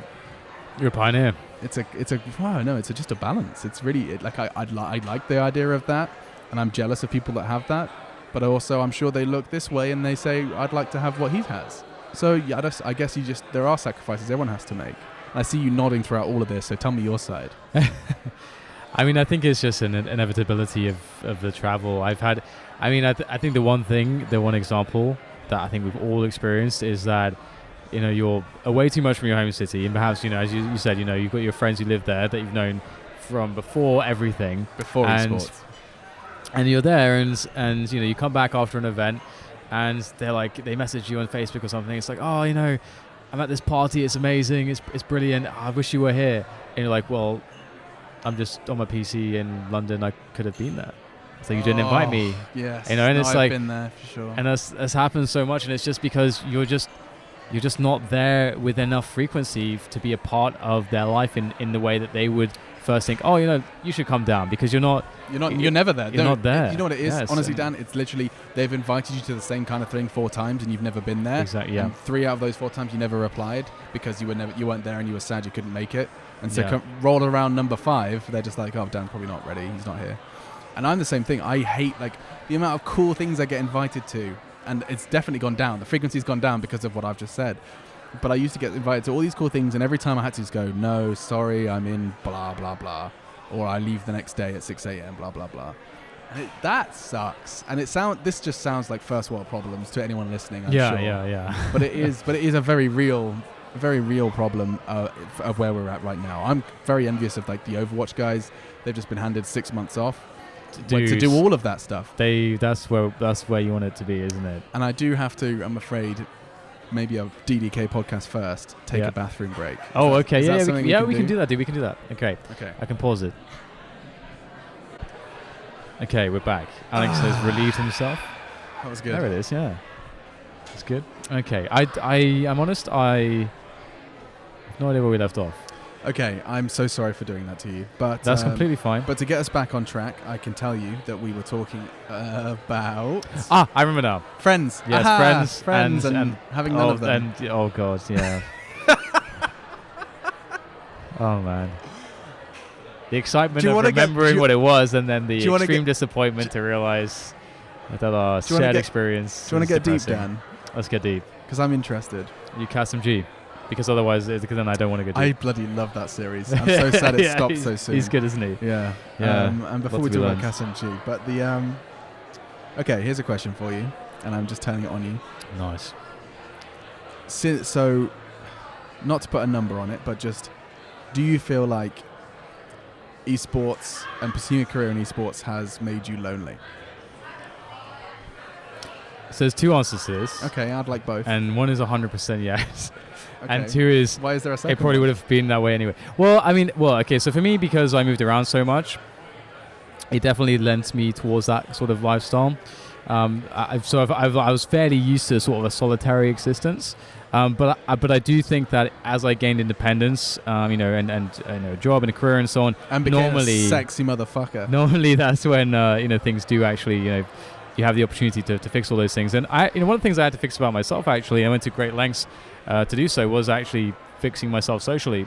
you're a pioneer. It's just a balance. It's really I like the idea of that, and I'm jealous of people that have that. But also I'm sure they look this way and they say I'd like to have what he has. So yeah, I guess there are sacrifices everyone has to make. I see you nodding throughout all of this, so tell me your side. I mean, I think it's just an inevitability of the travel. I think the one example that I think we've all experienced is that, you know, you're away too much from your home city, and perhaps, you know, as you said, you know, you've got your friends who live there that you've known from before everything. Before esports. And you're there, and you know, you come back after an event, and they message you on Facebook or something. It's like, oh, you know, I'm at this party, it's amazing, it's brilliant, I wish you were here. And you're like, well, I'm just on my PC in London, I could have been there. So you didn't invite me. Yes. You know, and it's I've been there for sure. And that's happened so much, and it's just because you're you're just not there with enough frequency to be a part of their life in the way that they would first think, oh, you should come down, because you're never there. You're not there. You know what it is? Yes. Honestly, Dan, it's literally they've invited you to the same kind of thing 4 times and you've never been there. Exactly. Yeah. And 3 out of those 4 times you never replied because you weren't there and you were sad you couldn't make it. And so roll around number 5, they're just like, oh, Dan's probably not ready. He's not here. And I'm the same thing. I hate the amount of cool things I get invited to, and it's definitely gone down. The frequency's gone down because of what I've just said. But I used to get invited to all these cool things, and every time I had to just go, no, sorry, I'm in blah, blah, blah. Or I leave the next day at 6 a.m., blah, blah, blah. And that sucks. And this just sounds like first world problems to anyone listening, I'm sure. Yeah. But it is a very real problem of where we're at right now. I'm very envious of the Overwatch guys. They've just been handed 6 months off to do all of that stuff. That's where you want it to be, isn't it? And I do have to, I'm afraid, maybe a DDK podcast first, take a bathroom break. Oh, okay. We can do do that, dude. We can do that. Okay. I can pause it. Okay, we're back. Alex has relieved himself. That was good. There it is, yeah. It's good. Okay. I'm honest, I have no idea where we left off. Okay, I'm so sorry for doing that to you. But that's completely fine. But to get us back on track, I can tell you that we were talking about... I remember now. Friends. Yes, Aha, friends and having none of them. Oh, God, yeah. Oh, man. The excitement of remembering what it was, and then the extreme disappointment to realize that our shared experience. Do you want to get deep, Dan? Let's get deep. Because I'm interested. You cast some G. Because otherwise, then I don't want to go deep. I bloody love that series. I'm so sad it stopped so soon. He's good, isn't he? Yeah. And before we talk about KSMG, but the okay, here's a question for you, and I'm just turning it on you. Nice. So, not to put a number on it, but just, do you feel like esports and pursuing a career in esports has made you lonely? So there's 2 answers to this. Okay, I'd like both. And one is 100% yes. Okay. And 2 is... Why is there a second? It probably would have been that way anyway. Okay, so for me, because I moved around so much, it definitely lent me towards that sort of lifestyle. I was fairly used to sort of a solitary existence. But I do think that as I gained independence, and a job and a career and so on, and became a sexy motherfucker. Normally, that's when things do actually you have the opportunity to fix all those things. And one of the things I had to fix about myself, actually, I went to great lengths to do so, was actually fixing myself socially,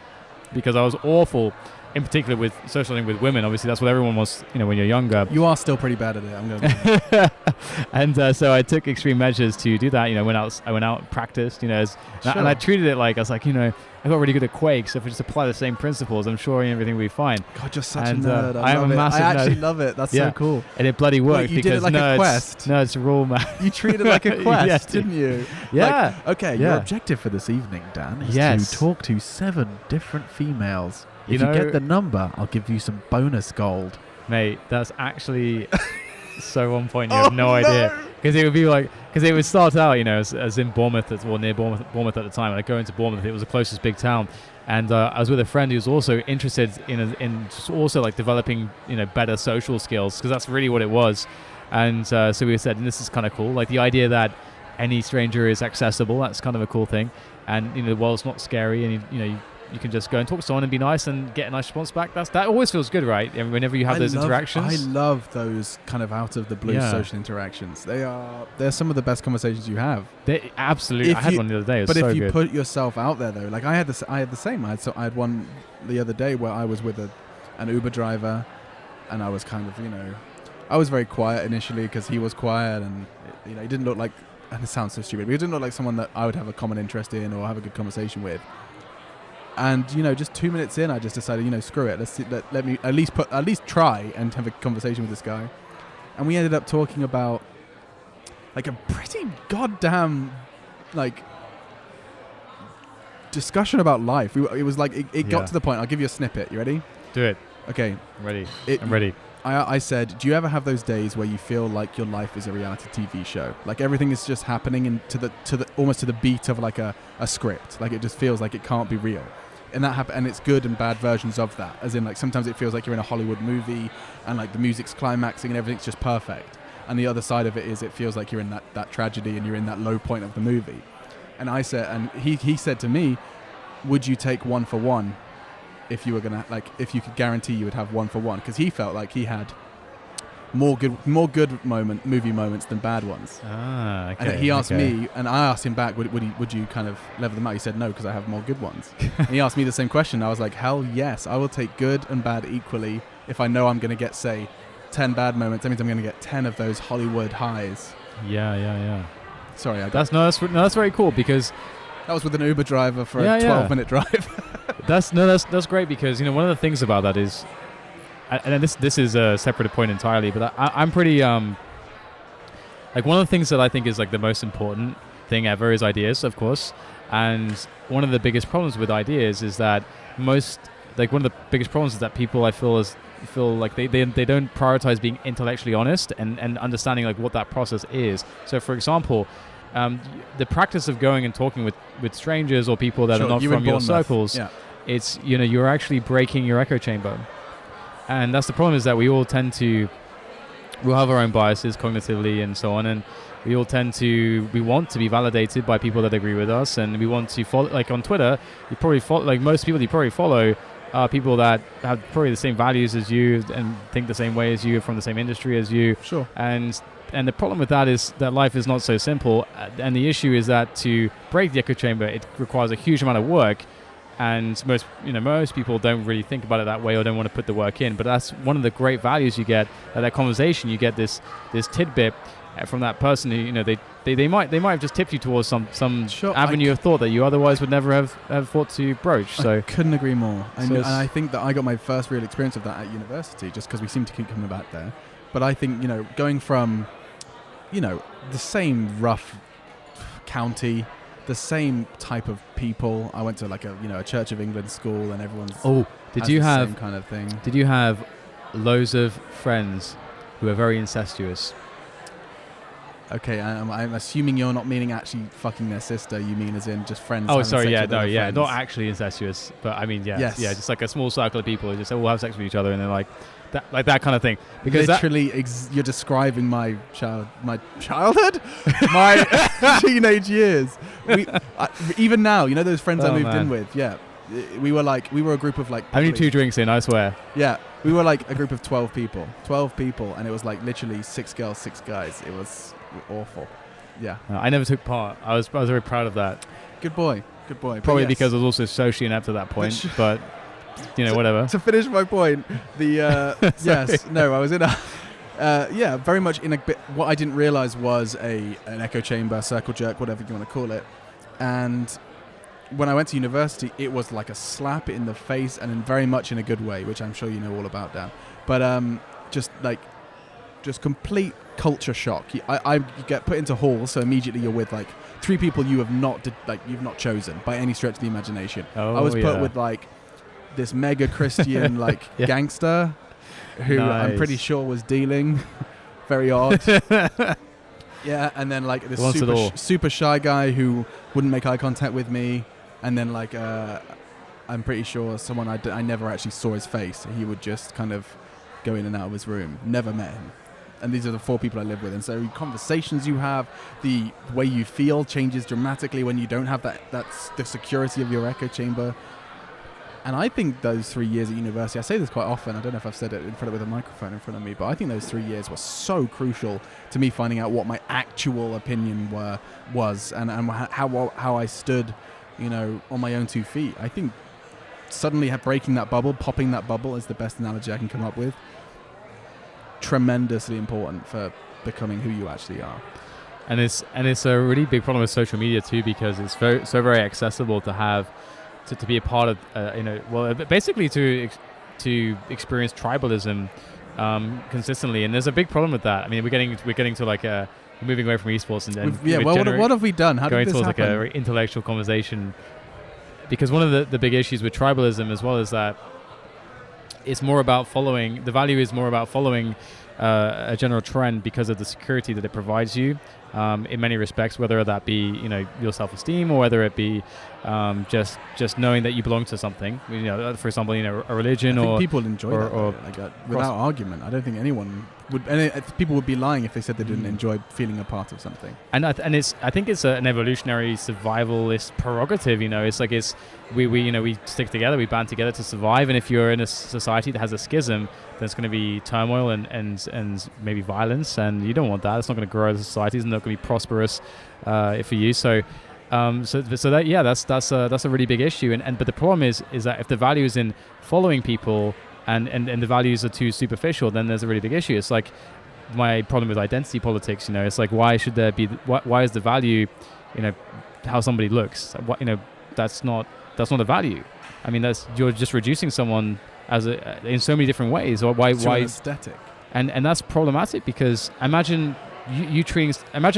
because I was awful, in particular with socializing with women. Obviously, that's what everyone wants, when you're younger. You are still pretty bad at it, I'm going to And so I took extreme measures to do that. I went out, practiced, and I treated it like, I was like, I got really good at Quake, so if I just apply the same principles, I'm sure everything will be fine. God, you're such a nerd. I am a massive nerd. I actually love it. That's so cool. And it bloody worked. You did it like a quest. Nerds rule, man. You treated it like a quest, didn't you? Yeah. Your objective for this evening, Dan, is to talk to 7 different females. If you get the number, I'll give you some bonus gold. Mate, that's actually so on point. You have no idea. Because it would be because it would start out, as in Bournemouth, near Bournemouth at the time. And I'd go into Bournemouth, it was the closest big town. And I was with a friend who was also interested in also developing, better social skills, because that's really what it was. And so we said, and this is kind of cool. The idea that any stranger is accessible, that's kind of a cool thing. And, the world's not scary, and, you can just go and talk to someone and be nice and get a nice response back. That always feels good, right? Whenever you have those interactions. I love those kind of out of the blue social interactions. They're some of the best conversations you have. Absolutely. I had one the other day. It was so good. But if you put yourself out there, though, I had the same. I had one the other day where I was with an Uber driver, and I was kind of, I was very quiet initially because he was quiet, and he didn't look like, and it sounds so stupid, but he didn't look like someone that I would have a common interest in or have a good conversation with. And just 2 minutes in, I just decided, screw it. Let me at least try and have a conversation with this guy. And we ended up talking about a pretty goddamn discussion about life. It was it got to the point. I'll give you a snippet. You ready? Do it. Okay. I'm ready. I'm ready. I said, do you ever have those days where you feel like your life is a reality TV show? Everything is just happening almost to the beat of a script. It just feels like it can't be real. And and it's good and bad versions of that. As in, sometimes it feels like you're in a Hollywood movie and the music's climaxing and everything's just perfect. And the other side of it is it feels like you're in that tragedy and you're in that low point of the movie. And I said, and he said to me, would you take 1 for 1 if you were gonna, like, if you could guarantee you would have 1 for 1? Because he felt like he had more good movie moments than bad ones. Okay. And he asked me, and I asked him back, would you kind of level them out? He said no, because I have more good ones. And he asked me the same question. I was like, hell yes, I will take good and bad equally. If I know I'm going to get, say, 10 bad moments, that means I'm going to get 10 of those Hollywood highs. Yeah. Sorry, that's very cool, because that was with an Uber driver for a 12-minute drive. That's great, because one of the things about that is, and this is a separate point entirely, but I'm pretty like, one of the things that I think is like the most important thing ever is ideas, of course. And one of the biggest problems with ideas is that one of the biggest problems is that people, I feel like they don't prioritize being intellectually honest and understanding like what that process is. So for example, the practice of going and talking with strangers or people that are not from your circles, it's you're actually breaking your echo chamber. And that's the problem, is that we'll have our own biases cognitively and so on, and we want to be validated by people that agree with us, and we want to follow, like on Twitter, you probably follow, like most people you probably follow are people that have probably the same values as you and think the same way as you, from the same industry as you. Sure. And the problem with that is that life is not so simple, and the issue is that to break the echo chamber, it requires a huge amount of work. And most people don't really think about it that way, or don't want to put the work in. But that's one of the great values you get at that conversation. You get this tidbit from that person who they might have just tipped you towards some avenue of thought that you otherwise would never have thought to broach. So I couldn't agree more. And I think that I got my first real experience of that at university, just because we seem to keep coming back there. But I think going from the same rough county, the same type of people. I went to like a Church of England school, and everyone's same kind of thing. Did you have loads of friends who are very incestuous? Okay, I'm assuming you're not meaning actually fucking their sister. You mean as in just friends? Oh, sorry, not actually incestuous, but I mean, yes. Just like a small circle of people who just all have sex with each other, and they're like that kind of thing. Because literally, you're describing my childhood, my teenage years. Even now, those friends I moved in with. Yeah, we were a group of like. Only 2 drinks in, I swear. Yeah, we were like a group of 12 people, and it was like literally 6 girls, 6 guys. It was awful. Yeah. I never took part. I was very proud of that. Good boy. Probably because I was also socially inept at that point, but whatever. To finish my point, I was in a very much in a bit. What I didn't realize was an echo chamber, circle jerk, whatever you want to call it. And when I went to university, it was like a slap in the face, and very much in a good way, which I'm sure you know all about, Dan. But just complete culture shock. You get put into halls, so immediately you're with like 3 people you've not chosen by any stretch of the imagination. I was put with like this mega Christian gangster who I'm pretty sure was dealing. Very odd. Yeah, and then like this super shy guy who wouldn't make eye contact with me, and then like I'm pretty sure someone I never actually saw his face. He would just kind of go in and out of his room. Never met him. And these are the 4 people I live with. And so conversations you have, the way you feel changes dramatically when you don't have that's the security of your echo chamber. And I think those 3 years at university, I say this quite often, I don't know if I've said it in front of with a microphone in front of me, but I think those 3 years were so crucial to me finding out what my actual opinion was and how I stood, on my own 2 feet. I think suddenly breaking that bubble, popping that bubble is the best analogy I can come up with. Tremendously important for becoming who you actually are. And it's a really big problem with social media too, because it's very accessible to have to be a part of basically to experience tribalism consistently. And there's a big problem with that. I mean, we're getting to like moving away from esports and what have we done? How going did this towards happen? like a very intellectual conversation, because one of the big issues with tribalism as well is that it's more about following. The value is more about following a general trend because of the security that it provides you in many respects, whether that be your self-esteem or whether it be just knowing that you belong to something. For example, a religion. I think people enjoy that without argument. I don't think anyone people would be lying if they said they didn't enjoy feeling a part of something. And I think it's an evolutionary survivalist prerogative. It's like we stick together, we band together to survive. And if you're in a society that has a schism, there's going to be turmoil and maybe violence, and you don't want that. It's not going to grow the society. It's not going to be prosperous for you. So that's a really big issue. But the problem is that if the value is in following people and the values are too superficial, then there's a really big issue. It's like my problem with identity politics. It's like, why should there be? Why is the value, how somebody looks? That's not a value. I mean, you're just reducing someone in so many different ways. Or why aesthetic? And that's problematic, because imagine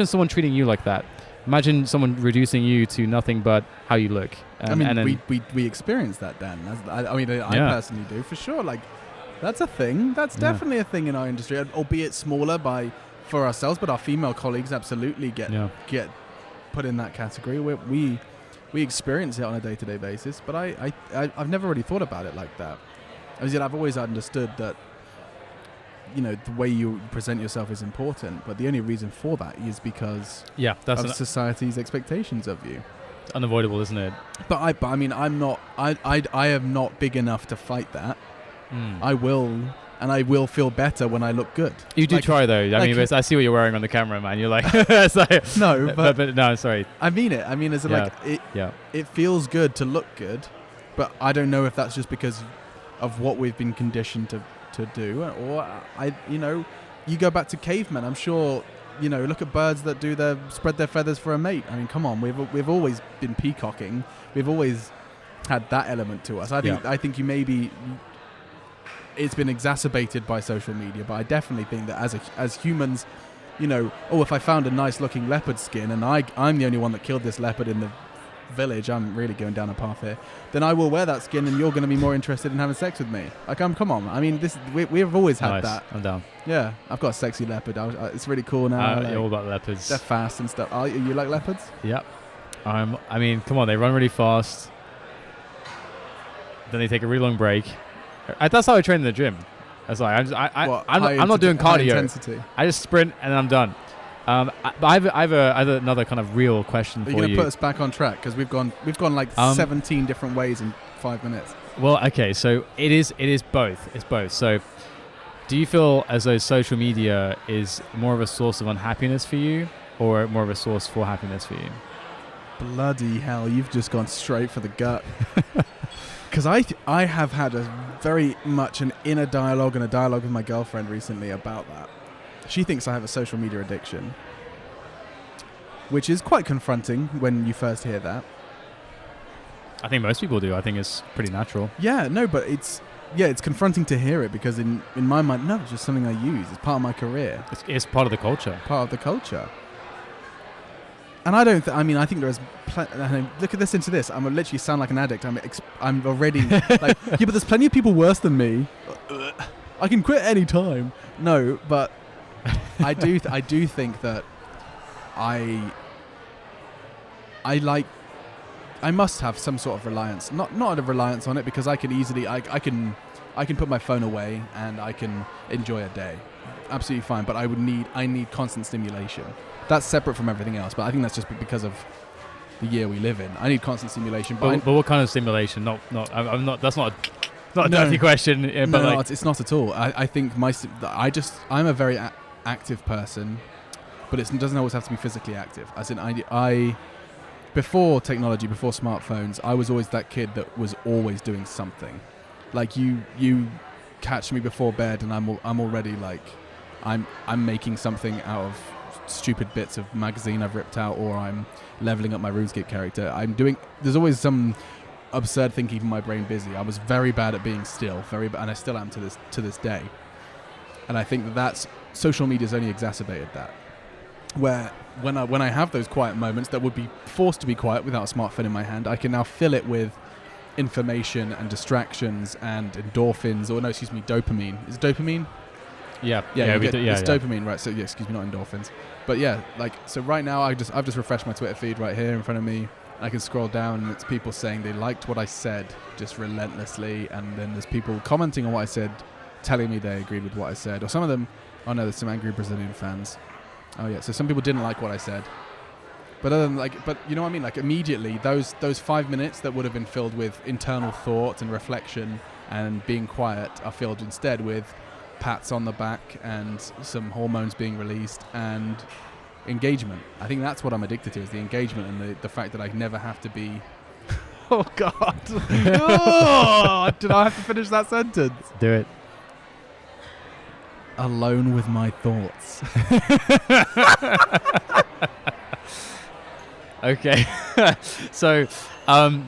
someone treating you like that. Imagine someone reducing you to nothing but how you look. We experience that, Dan. I personally do, for sure. Like, that's a thing. That's definitely a thing in our industry, albeit smaller for ourselves, but our female colleagues absolutely get put in that category. We experience it on a day-to-day basis, but I've never really thought about it like that. I've always understood that the way you present yourself is important, but the only reason for that is because of society's expectations of you. It's unavoidable, isn't it? But I am not big enough to fight that. I will feel better when I look good. You do try, though. I see what you're wearing on the camera, man. You're like, no, but no, sorry. I mean it. It feels good to look good, but I don't know if that's just because of what we've been conditioned to do, or you go back to cavemen. I'm sure look at birds that spread their feathers for a mate. I mean, come on, we've always been peacocking. We've always had that element to us. I think it's been exacerbated by social media, but I definitely think that as humans, if I found a nice looking leopard skin and I'm the only one that killed this leopard in the village, I'm really going down a path here, then I will wear that skin and you're going to be more interested in having sex with me. Like, come on. I mean, we've always had that. I'm down. Yeah, I've got a sexy leopard. It's really cool now. You're all about leopards. They're fast and stuff. You like leopards? Yep. I mean, come on, they run really fast. Then they take a really long break. That's how I train in the gym. That's like I'm not doing cardio. Intensity. I just sprint and I'm done. But I have another kind of real question for you. Are you going to put us back on track? Because we've gone like 17 different ways in 5 minutes. Well, okay, so it is both. It's both. So do you feel as though social media is more of a source of unhappiness for you, or more of a source for happiness for you? Bloody hell, you've just gone straight for the gut. Because I have had very much an inner dialogue and a dialogue with my girlfriend recently about that. She thinks I have a social media addiction, which is quite confronting when you first hear that. I think most people do. I think it's pretty natural. Yeah, no, but it's confronting to hear it, because in my mind, no, it's just something I use. It's part of my career. It's part of the culture. Part of the culture. And I don't. I think there is. Look at this into this. I'm literally sound like an addict. I'm already like, yeah, but there's plenty of people worse than me. I can quit any time. No, but I do think that I must have some sort of reliance. Not a reliance on it, because I can easily I can put my phone away and I can enjoy a day. Absolutely fine. But I need constant stimulation. That's separate from everything else, but I think that's just because of the year we live in. I need constant stimulation. But what kind of stimulation? I'm not. That's not a dirty question. No, it's not at all. I think I'm a very active person, but it doesn't always have to be physically active. As in, I before technology, before smartphones, I was always that kid that was always doing something. Like you catch me before bed, and I'm already like, I'm making something out of stupid bits of magazine I've ripped out, or I'm leveling up my RuneScape character. There's always some absurd thing keeping my brain busy. I was very bad at being still, and I still am to this day. And I think that's social media's only exacerbated that. Where when I have those quiet moments that would be forced to be quiet without a smartphone in my hand, I can now fill it with information and distractions and endorphins, or no, excuse me, dopamine. Is it dopamine? Yeah. It's dopamine, right? So excuse me, not endorphins. But yeah, so right now I've just refreshed my Twitter feed right here in front of me. I can scroll down and it's people saying they liked what I said just relentlessly, and then there's people commenting on what I said, telling me they agreed with what I said, or some of them Oh no, there's some angry Brazilian fans. Oh yeah, so some people didn't like what I said. But other than but you know what I mean? Like immediately, those 5 minutes that would have been filled with internal thought and reflection and being quiet are filled instead with pats on the back and some hormones being released and engagement. I think that's what I'm addicted to, is the engagement and the fact that I never have to be... Oh, God. Oh, did I have to finish that sentence? Do it. Alone with my thoughts. Okay. So, well,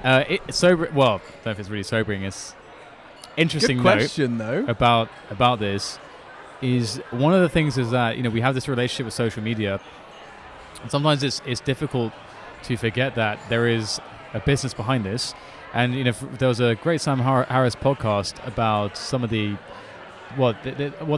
I don't know if it's really sobering. It's interesting. Good question, though. About this is one of the things is that we have this relationship with social media, and sometimes it's difficult to forget that there is a business behind this. And there was a great Sam Harris podcast about some of the what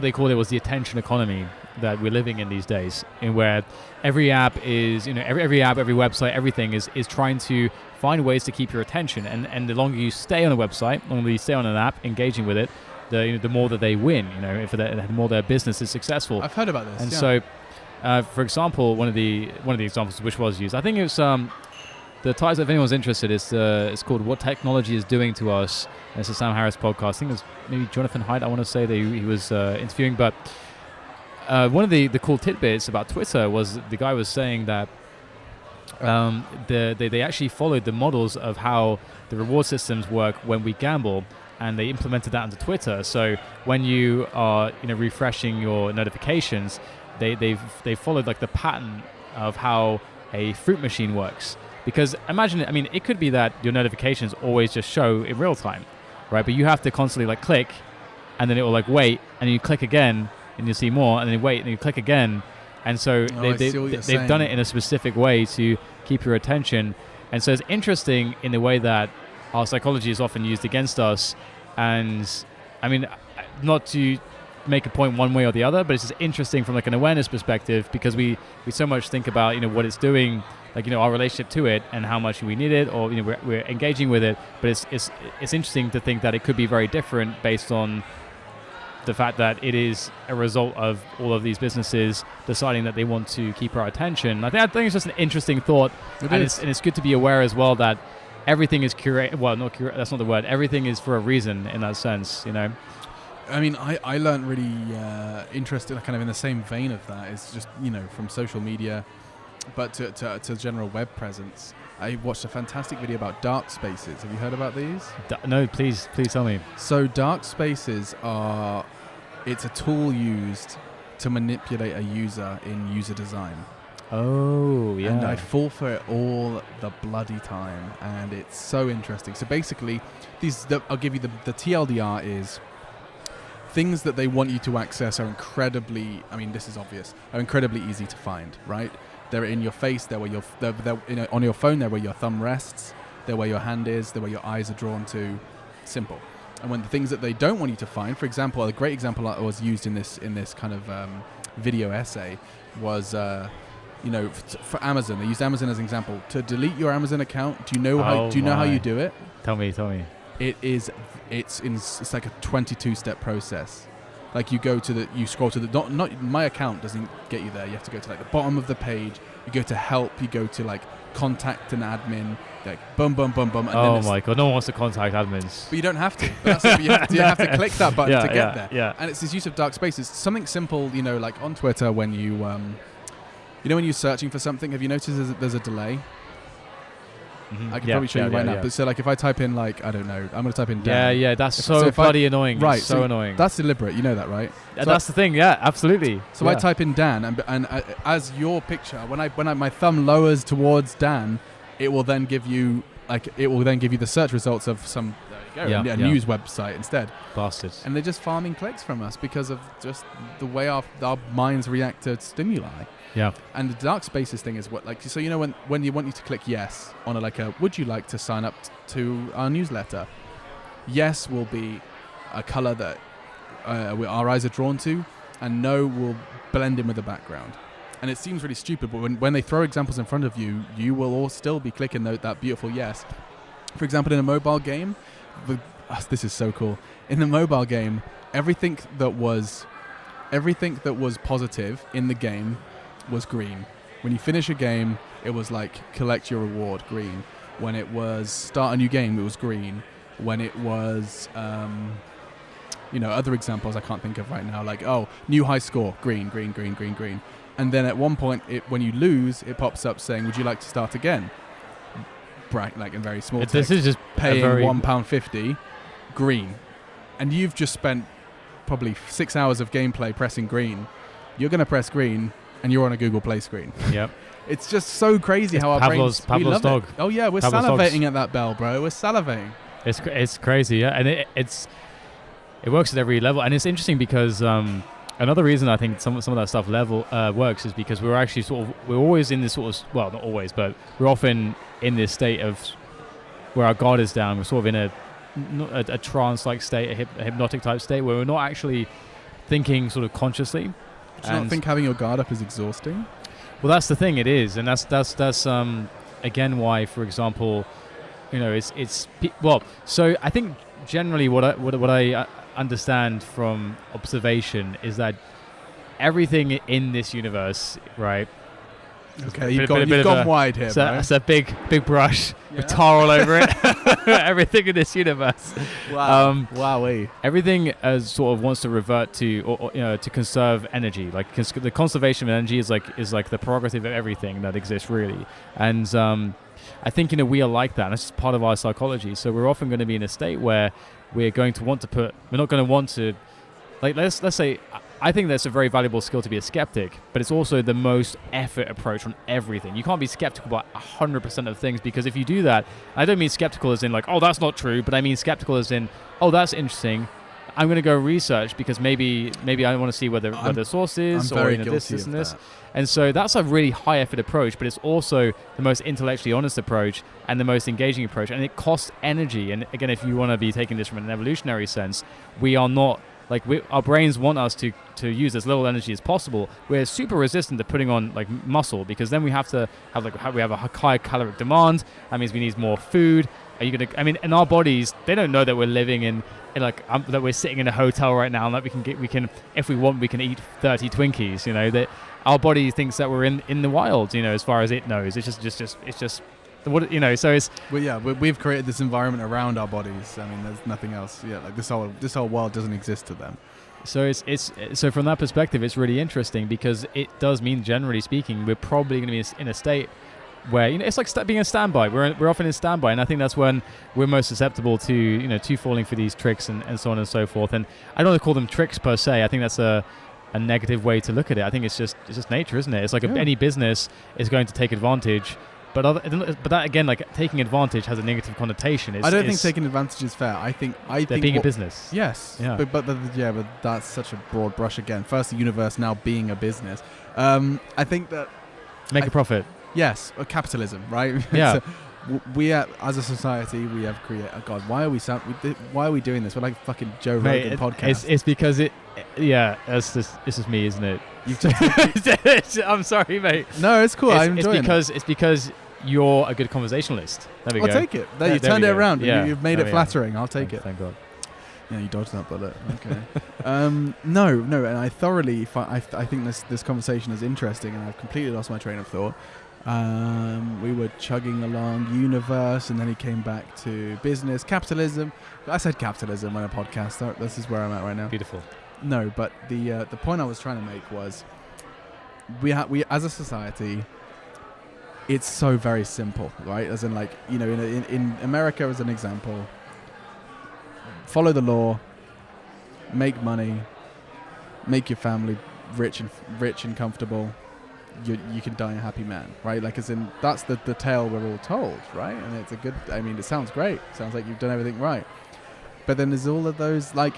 they called it was the attention economy that we're living in these days, in where every app is every app, every website, everything is trying to find ways to keep your attention, and the longer you stay on a website, the longer you stay on an app engaging with it, the more that they win, the more their business is successful. I've heard about this. And so for example, one of the examples which was used, I think it was the title, if anyone's interested, is it's called What Technology is Doing to Us. And it's a Sam Harris podcast. I think it was maybe Jonathan Haidt, I want to say, that he was interviewing. But one of the cool tidbits about Twitter was the guy was saying that they actually followed the models of how the reward systems work when we gamble, and they implemented that into Twitter. So when you are refreshing your notifications, they followed like the pattern of how a fruit machine works. Because imagine it, it could be that your notifications always just show in real time, right? But you have to constantly click, and then it will wait, and you click again, and you see more, and then wait, and you click again. And so they've done it in a specific way to keep your attention. And so it's interesting in the way that our psychology is often used against us. And not to make a point one way or the other, but it's just interesting from an awareness perspective, because we so much think about what it's doing, our relationship to it and how much we need it, or we're engaging with it. But it's interesting to think that it could be very different based on the fact that it is a result of all of these businesses deciding that they want to keep our attention. I think it's just an interesting thought, and it's good to be aware as well that everything is curated. Well, not curate. That's not the word. Everything is for a reason in that sense. I learned really interested, kind of in the same vein of that. It's just from social media, but to general web presence. I watched a fantastic video about dark spaces. Have you heard about these? No, please tell me. So dark spaces it's a tool used to manipulate a user in user design. Oh, yeah. And I fall for it all the bloody time, and it's so interesting. So basically, I'll give you the TLDR is things that they want you to access are incredibly, this is obvious, are incredibly easy to find, right? They're in your face, they're where they're on your phone, they're where your thumb rests, they're where your hand is, they're where your eyes are drawn to. Simple. And when the things that they don't want you to find, for example, a great example that was used in this kind of video essay was, for Amazon. They used Amazon as an example. To delete your Amazon account, do you know how you do it? Tell me. It's like a 22-step process. You go to you scroll to not my account doesn't get you there. You have to go to the bottom of the page. You go to help. You go to contact an admin. Boom, boom, boom, boom. And oh my God! No one wants to contact admins. But you don't have to. But you have to click that button to get there. Yeah. And it's this use of dark spaces. Something simple, on Twitter when you when you're searching for something. Have you noticed there's a delay? Mm-hmm. I can probably show you right now. Yeah. But so if I type in I don't know, I'm going to type in Dan. Yeah, that's so bloody annoying. Right. It's so annoying. That's deliberate. You know that, right? So that's the thing. Yeah, absolutely. So I type in Dan, and as your picture, when my thumb lowers towards Dan, it will then give you the search results of some a news website instead. Bastards. And they're just farming clicks from us because of just the way our minds react to stimuli. Yeah. And the dark spaces thing is what when you want you to click yes on a would you like to sign up to our newsletter? Yes will be a color that our eyes are drawn to, and no will blend in with the background. And it seems really stupid, but when they throw examples in front of you, you will all still be clicking that beautiful yes. For example, in a mobile game, this is so cool. In the mobile game, everything that was everything that was positive in the game was green. When you finish a game, it was like collect your reward, green. When it was start a new game, it was green. When it was, other examples I can't think of right now, like, new high score, green, green, green, green, green. And then at one point, when you lose, it pops up saying, would you like to start again? Like in very small text. This is just paying £1.50, green. And you've just spent probably 6 hours of gameplay pressing green. You're going to press green, and you're on a Google Play screen. Yep. It's just so crazy how our Pavlov's dog. It. Oh yeah, we're Pavlov's salivating dogs. at that bell, bro. We're salivating. It's crazy, yeah, and it works at every level, and it's interesting because another reason I think some of that stuff works is because we're actually we're always in this sort of, well, not always, but we're often in this state of where our guard is down. We're sort of in a trance-like state, a hypnotic type state, where we're not actually thinking sort of consciously. Do you not think having your guard up is exhausting? Well, that's the thing. It is, and that's again why, for example, So I think generally what I understand from observation is that everything in this universe, right? Okay, you've gone wide here, bro. It's a big brush with tar all over it. Everything in this universe. Wow. Wowee. Everything sort of wants to revert to, or to conserve energy. Like the conservation of energy is like the prerogative of everything that exists, really. And I think we are like that. And that's just part of our psychology. So we're often going to be in a state where we're going to want to we're not going to want to, like let's say. I think that's a very valuable skill to be a skeptic, but it's also the most effort approach on everything. You can't be skeptical about 100% of things, because if you do that, I don't mean skeptical as in like, oh, that's not true, but I mean skeptical as in, oh, that's interesting. I'm going to go research because maybe I want to see where the source is, or this and this. And so that's a really high effort approach, but it's also the most intellectually honest approach and the most engaging approach. And it costs energy. And again, if you want to be taking this from an evolutionary sense, we are not, like our brains want us to use as little energy as possible. We're super resistant to putting on like muscle, because then we have to have we have a higher caloric demand. That means we need more food. Are you gonna? I mean, in our bodies, they don't know that we're living in that we're sitting in a hotel right now, and that we can if we want, we can eat 30 Twinkies. That our body thinks that we're in the wild. As far as it knows, it's just. So it's we've created this environment around our bodies. I mean, there's nothing else. Yeah, like this whole world doesn't exist to them. So it's so from that perspective, it's really interesting, because it does mean, generally speaking, we're probably going to be in a state where it's like being in standby. We're often in standby, and I think that's when we're most susceptible to falling for these tricks and so on and so forth. And I don't want to call them tricks per se. I think that's a negative way to look at it. I think it's just nature, isn't it? It's like any business is going to take advantage. But that again, like taking advantage, has a negative connotation. I don't think taking advantage is fair. I think being a business. Yes. Yeah. But that's such a broad brush again. First, the universe, now being a business. I think that make a profit. Yes, capitalism, right? Yeah. So we as a society, we have created. Oh God, why are we doing this? We're like fucking Joe Rogan podcast. It's because it's just me, isn't it? I'm sorry, mate. No, it's cool. I'm enjoying it. It's because you're a good conversationalist. There we go. I'll take it. You turned it around. Yeah. You've made it flattering. I'll take it. Thank God. Yeah, you dodged that bullet. Okay. No, and I thoroughly. I think this conversation is interesting, and I've completely lost my train of thought. We were chugging along universe, and then he came back to business, capitalism. I said capitalism on a podcast. This is where I'm at right now. Beautiful. No, but the point I was trying to make was we as a society, it's so very simple, right? As in, like, in America, as an example, follow the law, make money, make your family rich and comfortable. You can die a happy man, right? Like, as in, that's the tale we're all told, right? And it's it sounds great. Sounds like you've done everything right. But then there's all of those, like,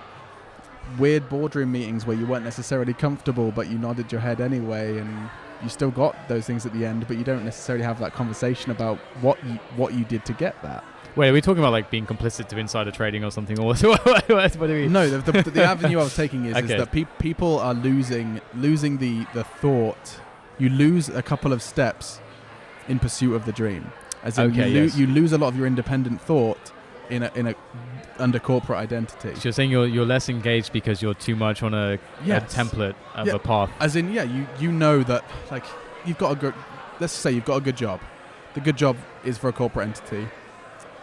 weird boardroom meetings where you weren't necessarily comfortable, but you nodded your head anyway, and you still got those things at the end, but you don't necessarily have that conversation about what you did to get that. Wait, are we talking about like being complicit to insider trading or something? Or what do we mean? No, the avenue I was taking is that people are losing the thought. You lose a couple of steps in pursuit of the dream. As in, you lose a lot of your independent thought in a under corporate identity. So you're saying you're less engaged because you're too much on a template of a path. As in, you know that like you've got a good. Let's say you've got a good job. The good job is for a corporate entity.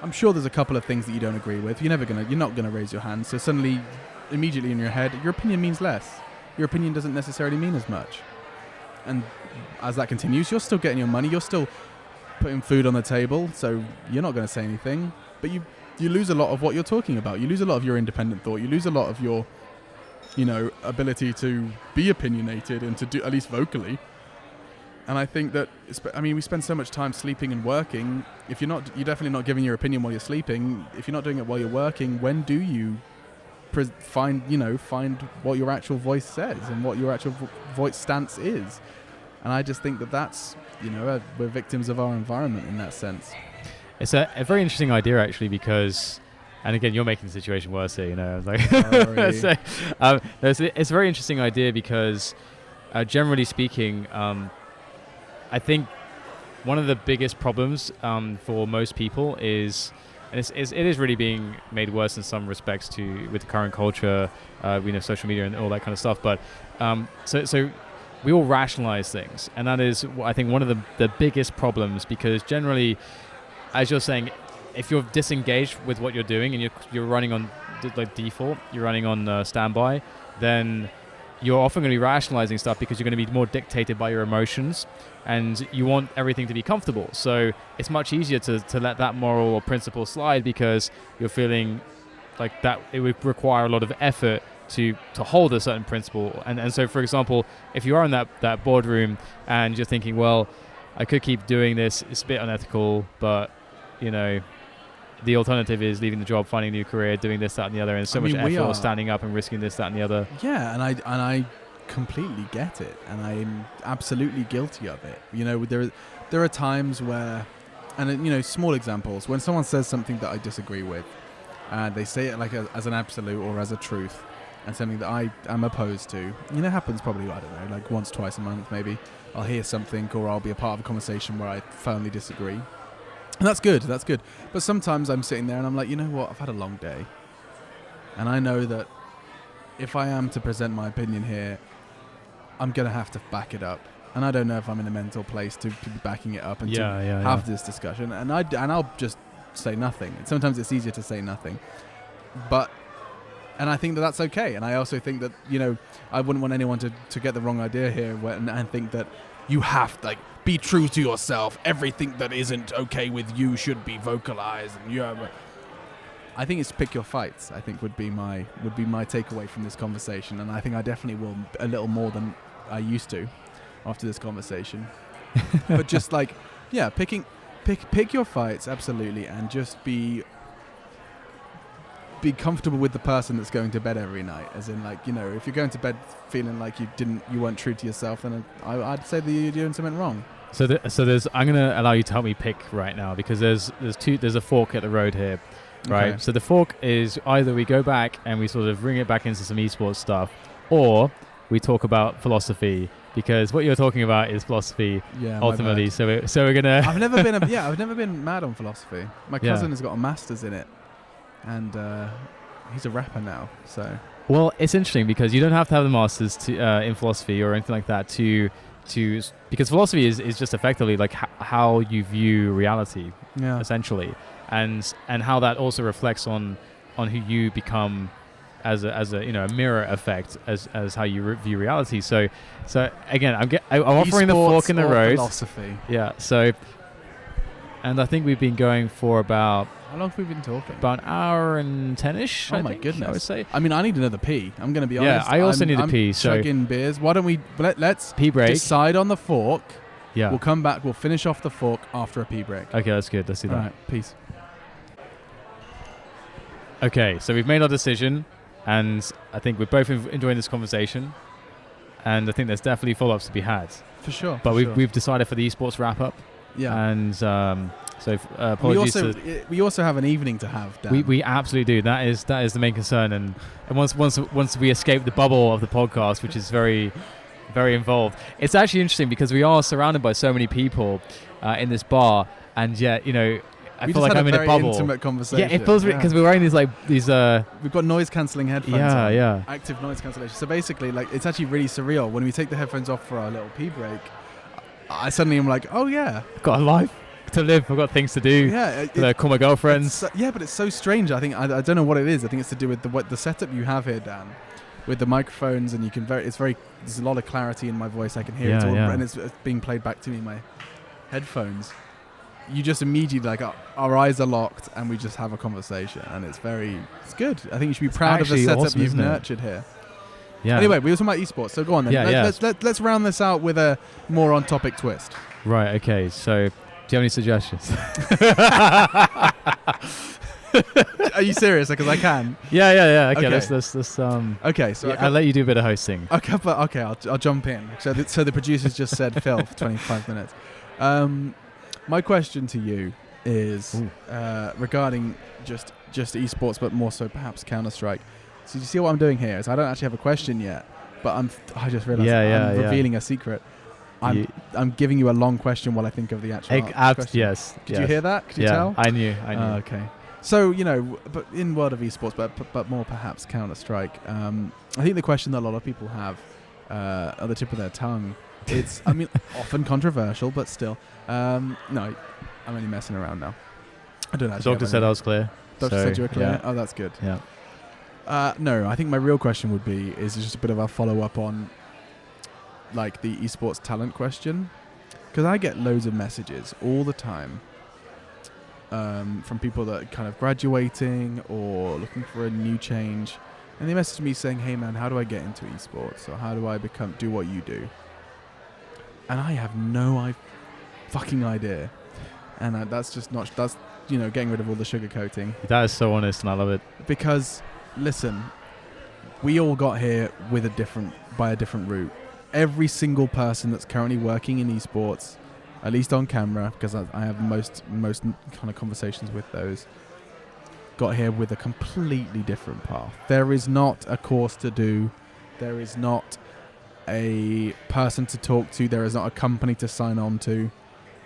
I'm sure there's a couple of things that you don't agree with. You're not gonna raise your hand. So suddenly, immediately in your head, your opinion means less. Your opinion doesn't necessarily mean as much. And as that continues, you're still getting your money. You're still putting food on the table. So you're not going to say anything. But you lose a lot of what you're talking about. You lose a lot of your independent thought. You lose a lot of your, ability to be opinionated and to do, at least vocally. And I think that, we spend so much time sleeping and working. If you're definitely not giving your opinion while you're sleeping. If you're not doing it while you're working, when do you find what your actual voice says and what your actual voice stance is? And I just think that's, we're victims of our environment in that sense. It's a very interesting idea, actually, because, and again, you're making the situation worse here, Like, so, it's a very interesting idea because, generally speaking, I think one of the biggest problems for most people is, and it is really being made worse in some respects with the current culture, social media and all that kind of stuff. But so we all rationalize things, and that is, I think, one of the biggest problems, because generally, as you're saying, if you're disengaged with what you're doing and you're running on default, you're running on standby, then you're often going to be rationalizing stuff because you're going to be more dictated by your emotions, and you want everything to be comfortable. So it's much easier to let that moral or principle slide because you're feeling like that it would require a lot of effort to hold a certain principle. And so, for example, if you are in that boardroom and you're thinking, well, I could keep doing this, it's a bit unethical, but, the alternative is leaving the job, finding a new career, doing this, that, and the other, and much effort standing up and risking this, that, and the other. Yeah, and I completely get it, and I'm absolutely guilty of it. There are times where, and small examples, when someone says something that I disagree with, and they say it like as an absolute or as a truth, and something that I am opposed to. It happens probably, I don't know, like once, twice a month maybe. I'll hear something, or I'll be a part of a conversation where I firmly disagree. And that's good. But sometimes I'm sitting there and I'm like, you know what, I've had a long day. And I know that if I am to present my opinion here, I'm going to have to back it up. And I don't know if I'm in a mental place to be backing it up and to have this discussion. And I'll just say nothing. Sometimes it's easier to say nothing. And I think that that's okay. And I also think that, I wouldn't want anyone to get the wrong idea here and think that you have to be true to yourself. Everything that isn't okay with you should be vocalized. And I think it's pick your fights, I think would be my takeaway from this conversation. And I think I definitely will a little more than I used to after this conversation. But just pick your fights, absolutely, and just be comfortable with the person that's going to bed every night. As in, if you're going to bed feeling like you weren't true to yourself, then I'd say that you're doing something wrong. So there's I'm going to allow you to help me pick right now, because there's a fork at the road here, right? Okay. So the fork is either we go back and we sort of bring it back into some esports stuff, or we talk about philosophy, because what you're talking about is philosophy, ultimately. So we're gonna. I've never been mad on philosophy. My cousin has got a master's in it. And he's a rapper now, so. Well, it's interesting because you don't have to have the masters in philosophy or anything like that because philosophy is just effectively like how you view reality, essentially, and how that also reflects on who you become as a mirror effect as how you view reality. So again, I'm offering the fork in the road. Philosophy. Yeah. So, and I think we've been going for about. How long have we been talking? About an hour and 10-ish, Oh, my goodness. I would say. I need another pee. I'm going to be honest. Yeah, I also need a pee. So chugging beers. Why don't we let's pee break. Decide on the fork. Yeah. We'll come back. We'll finish off the fork after a pee break. Okay, that's good. Let's do that. All right, peace. Okay, so we've made our decision, and I think we're both enjoying this conversation, and I think there's definitely follow-ups to be had. For sure. But we've decided for the esports wrap-up. Yeah. And so apologies. We also have an evening to have, Dan. We absolutely do. That is the main concern. And once we escape the bubble of the podcast, which is very, very involved, it's actually interesting because we are surrounded by so many people in this bar, and yet I we feel just like had I'm a in a very bubble. intimate conversation. Yeah, it feels because we're wearing these we've got noise cancelling headphones. Yeah, on, yeah. active noise cancellation. So basically, like, it's actually really surreal when we take the headphones off for our little pee break. I suddenly am like, oh yeah, I've got a life to live. I've got things to do. Yeah, Call my girlfriends. but it's so strange. I think I don't know what it is. I think it's to do with the setup you have here, Dan, with the microphones, and you can there's a lot of clarity in my voice. I can hear it all, and it's being played back to me in my headphones. You just immediately, like, our eyes are locked and we just have a conversation, and it's good. I think you should be proud of the setup you've nurtured here. Yeah. Anyway, we were talking about esports, so go on then. Let's round this out with a more on topic twist. Right. Okay. So, do you have any suggestions? Are you serious? Because I can. Yeah. Okay. Let's. Okay. So I'll let you do a bit of hosting. Okay, I'll jump in. So the producers just said Phil for 25 minutes. My question to you is regarding just esports, but more so perhaps Counter-Strike. So you see what I'm doing here? Is I don't actually have a question yet, but I just realized I'm revealing a secret. I'm giving you a long question while I think of the actual question. Yes. Could you hear that? Could you tell? I knew. Okay. So, but in world of esports, but more perhaps Counter-Strike, I think the question that a lot of people have at the tip of their tongue, it's, I mean, often controversial, but still. No, I'm only messing around now. I don't know. The doctor said I was clear. Doctor said you were clear? Yeah. Oh, that's good. Yeah. No, I think my real question would be, is just a bit of a follow-up on, like, the esports talent question. Because I get loads of messages all the time from people that are kind of graduating or looking for a new change. And they message me saying, hey, man, how do I get into esports? Or how do I do what you do? And I have no fucking idea. And that's just not... That's, getting rid of all the sugarcoating. That is so honest, and I love it. Because, listen, we all got here by a different route. Every single person that's currently working in esports, at least on camera, because I have most kind of conversations with those, got here with a completely different path. There is not a course to do. There is not a person to talk to. There is not a company to sign on to.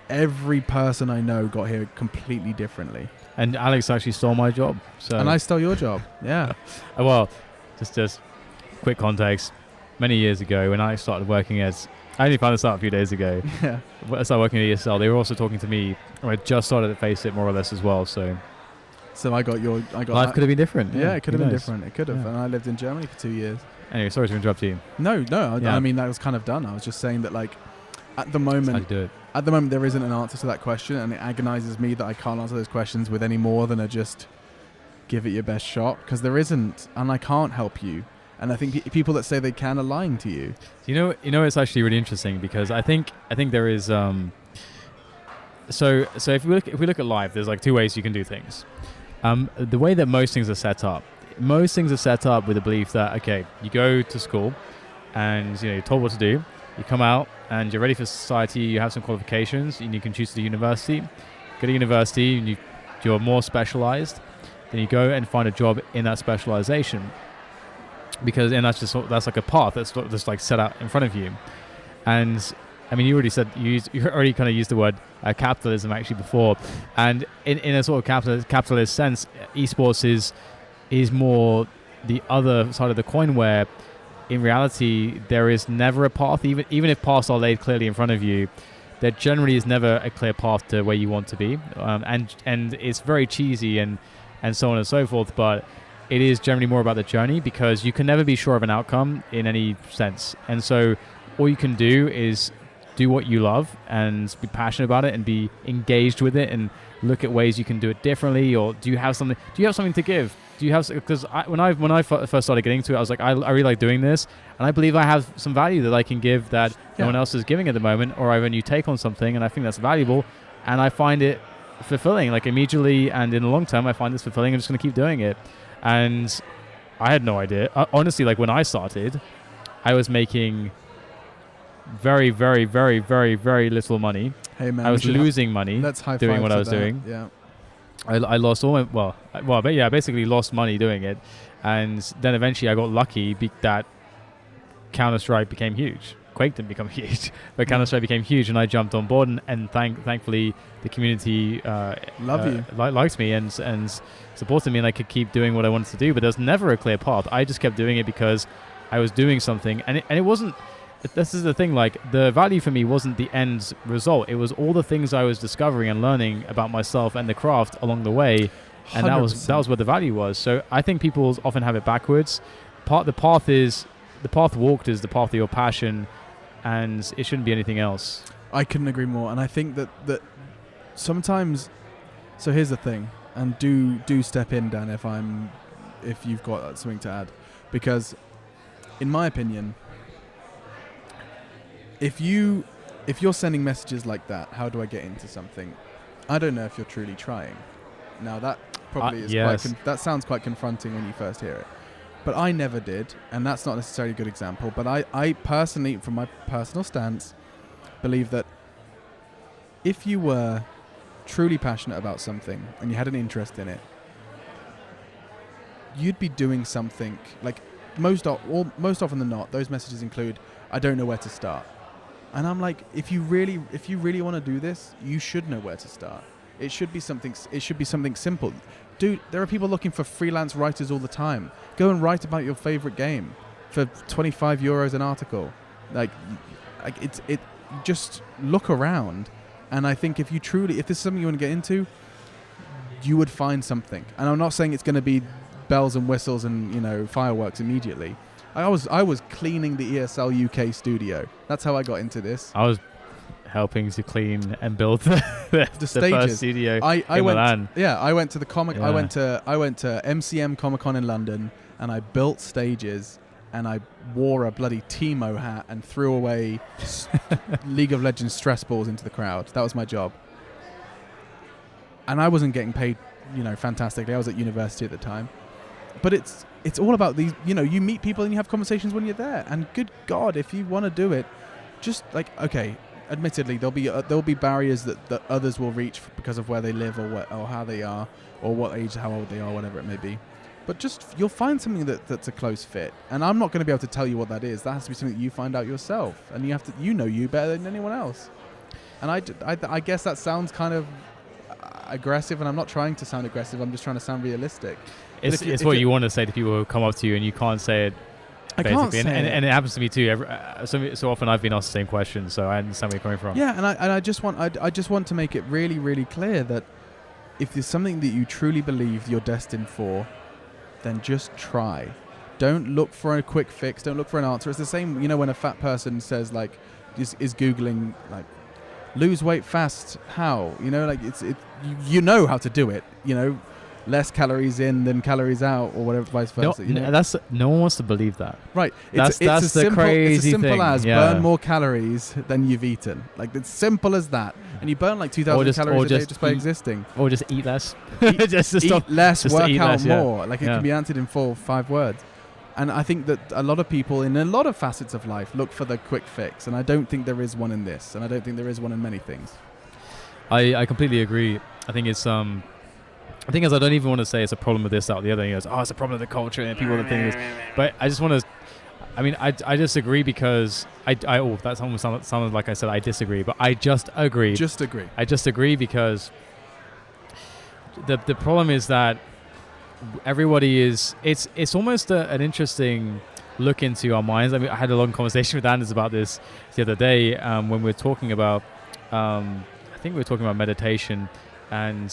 Every person I know got here completely differently. And Alex actually stole my job. And I stole your job. Yeah. Well, just quick context. Many years ago, when I started working I only found this out a few days ago. Yeah. When I started working at ESL, they were also talking to me. I just started at Face It more or less as well. So I got life could have been different. Yeah, it could have been different. It could have. Yeah. And I lived in Germany for 2 years. Anyway, sorry to interrupt you. No. I mean, that was kind of done. I was just saying that, like, at the moment, there isn't an answer to that question, and it agonizes me that I can't answer those questions with any more than a just give it your best shot, because there isn't, and I can't help you. And I think people that say they can are lying to you. You know, it's actually really interesting, because I think there is so if we look at life, there's like two ways you can do things. The way that most things are set up with the belief that, okay, you go to school and you're told what to do. You come out and you're ready for society. You have some qualifications and you can choose to do university. Go to university and you're more specialized. Then you go and find a job in that specialization, because that's like a path that's just like set out in front of you. And I mean, you already said you already kind of used the word capitalism actually before, and in a sort of capitalist sense, esports is more the other side of the coin, where in reality there is never a path. Even if paths are laid clearly in front of you, there generally is never a clear path to where you want to be, and it's very cheesy and so on and so forth, but it is generally more about the journey, because you can never be sure of an outcome in any sense. And so all you can do is do what you love and be passionate about it and be engaged with it and look at ways you can do it differently. Or do you have something to give? Because when I first started getting into it, I was like, I really like doing this, and I believe I have some value that I can give that no one else is giving at the moment, or I have a new take on something, and I think that's valuable, and I find it fulfilling, like immediately and in the long term. I find this fulfilling. I'm just going to keep doing it. And I had no idea. Honestly, like when I started, I was making very, very, very, very, very little money. Hey man, I was losing money doing what I was doing. Yeah. I lost all my, basically lost money doing it. And then eventually I got lucky that Counter-Strike became huge. Quake didn't become huge, but Counter-Strike became huge, and I jumped on board, and thankfully the community liked me and supported me, and I could keep doing what I wanted to do. But there's never a clear path. I just kept doing it because I was doing something, and it wasn't. This is the thing. Like, the value for me wasn't the end result. It was all the things I was discovering and learning about myself and the craft along the way, and 100%. that was where the value was. So I think people often have it backwards. The path walked is the path of your passion, and it shouldn't be anything else. I couldn't agree more. And I think that sometimes, so here's the thing, and do step in, Dan, if you've got something to add, because in my opinion, if you're sending messages like that, how do I get into something? I don't know if you're truly trying. Now that probably is that sounds quite confronting when you first hear it. But I never did, and that's not necessarily a good example. But I personally, from my personal stance, believe that if you were truly passionate about something and you had an interest in it, you'd be doing something. Like most often than not, those messages include, "I don't know where to start," and I'm like, if you really want to do this, you should know where to start. It should be something simple. Dude, there are people looking for freelance writers all the time. Go and write about your favorite game for €25 an article. Like it. Just look around, and I think if this is something you want to get into, you would find something. And I'm not saying it's going to be bells and whistles and fireworks immediately. I was cleaning the ESL UK studio. That's how I got into this. I was helping to clean and build the stages. First studio I in went. Milan. Yeah, I went to the comic. Yeah. I went to MCM Comic Con in London, and I built stages, and I wore a bloody Timo hat and threw away League of Legends stress balls into the crowd. That was my job, and I wasn't getting paid, fantastically. I was at university at the time, but it's all about these. You meet people and you have conversations when you're there, and good God, if you want to do it, just like, okay. Admittedly, there'll be barriers that others will reach because of where they live or how they are or what age, how old they are, whatever it may be. But just you'll find something that's a close fit, and I'm not going to be able to tell you what that is. That has to be something that you find out yourself, and you have to you better than anyone else. And I guess that sounds kind of aggressive, and I'm not trying to sound aggressive. I'm just trying to sound realistic. It's what you want to say to people who come up to you, and you can't say it. Basically. I can't say it. And it happens to me too. So often I've been asked the same question, so I understand where you're coming from. Yeah, and I just want to make it really, really clear that if there's something that you truly believe you're destined for, then just try. Don't look for a quick fix. Don't look for an answer. It's the same, when a fat person says like, is Googling like, lose weight fast, how? You know how to do it. Less calories in than calories out, or whatever, vice versa. No one wants to believe that. Right. That's the crazy It's as simple thing. as burn more calories than you've eaten. Like, it's simple as that. And you burn like 2,000 calories a day just by existing. Or just eat less. Eat less, work out more. Yeah. Like, it can be answered in 4 or 5 words. And I think that a lot of people in a lot of facets of life look for the quick fix. And I don't think there is one in this. And I don't think there is one in many things. I completely agree. I think it's I think I don't even want to say it's a problem with this, that, or the other. He goes, it's a problem with the culture and people that think this. But I just want to. I disagree because that almost sounded like I said I disagree, but I just agree. Just agree. I just agree because the problem is that everybody is. It's almost an interesting look into our minds. I had a long conversation with Anders about this the other day when we were talking about. I think we were talking about meditation. And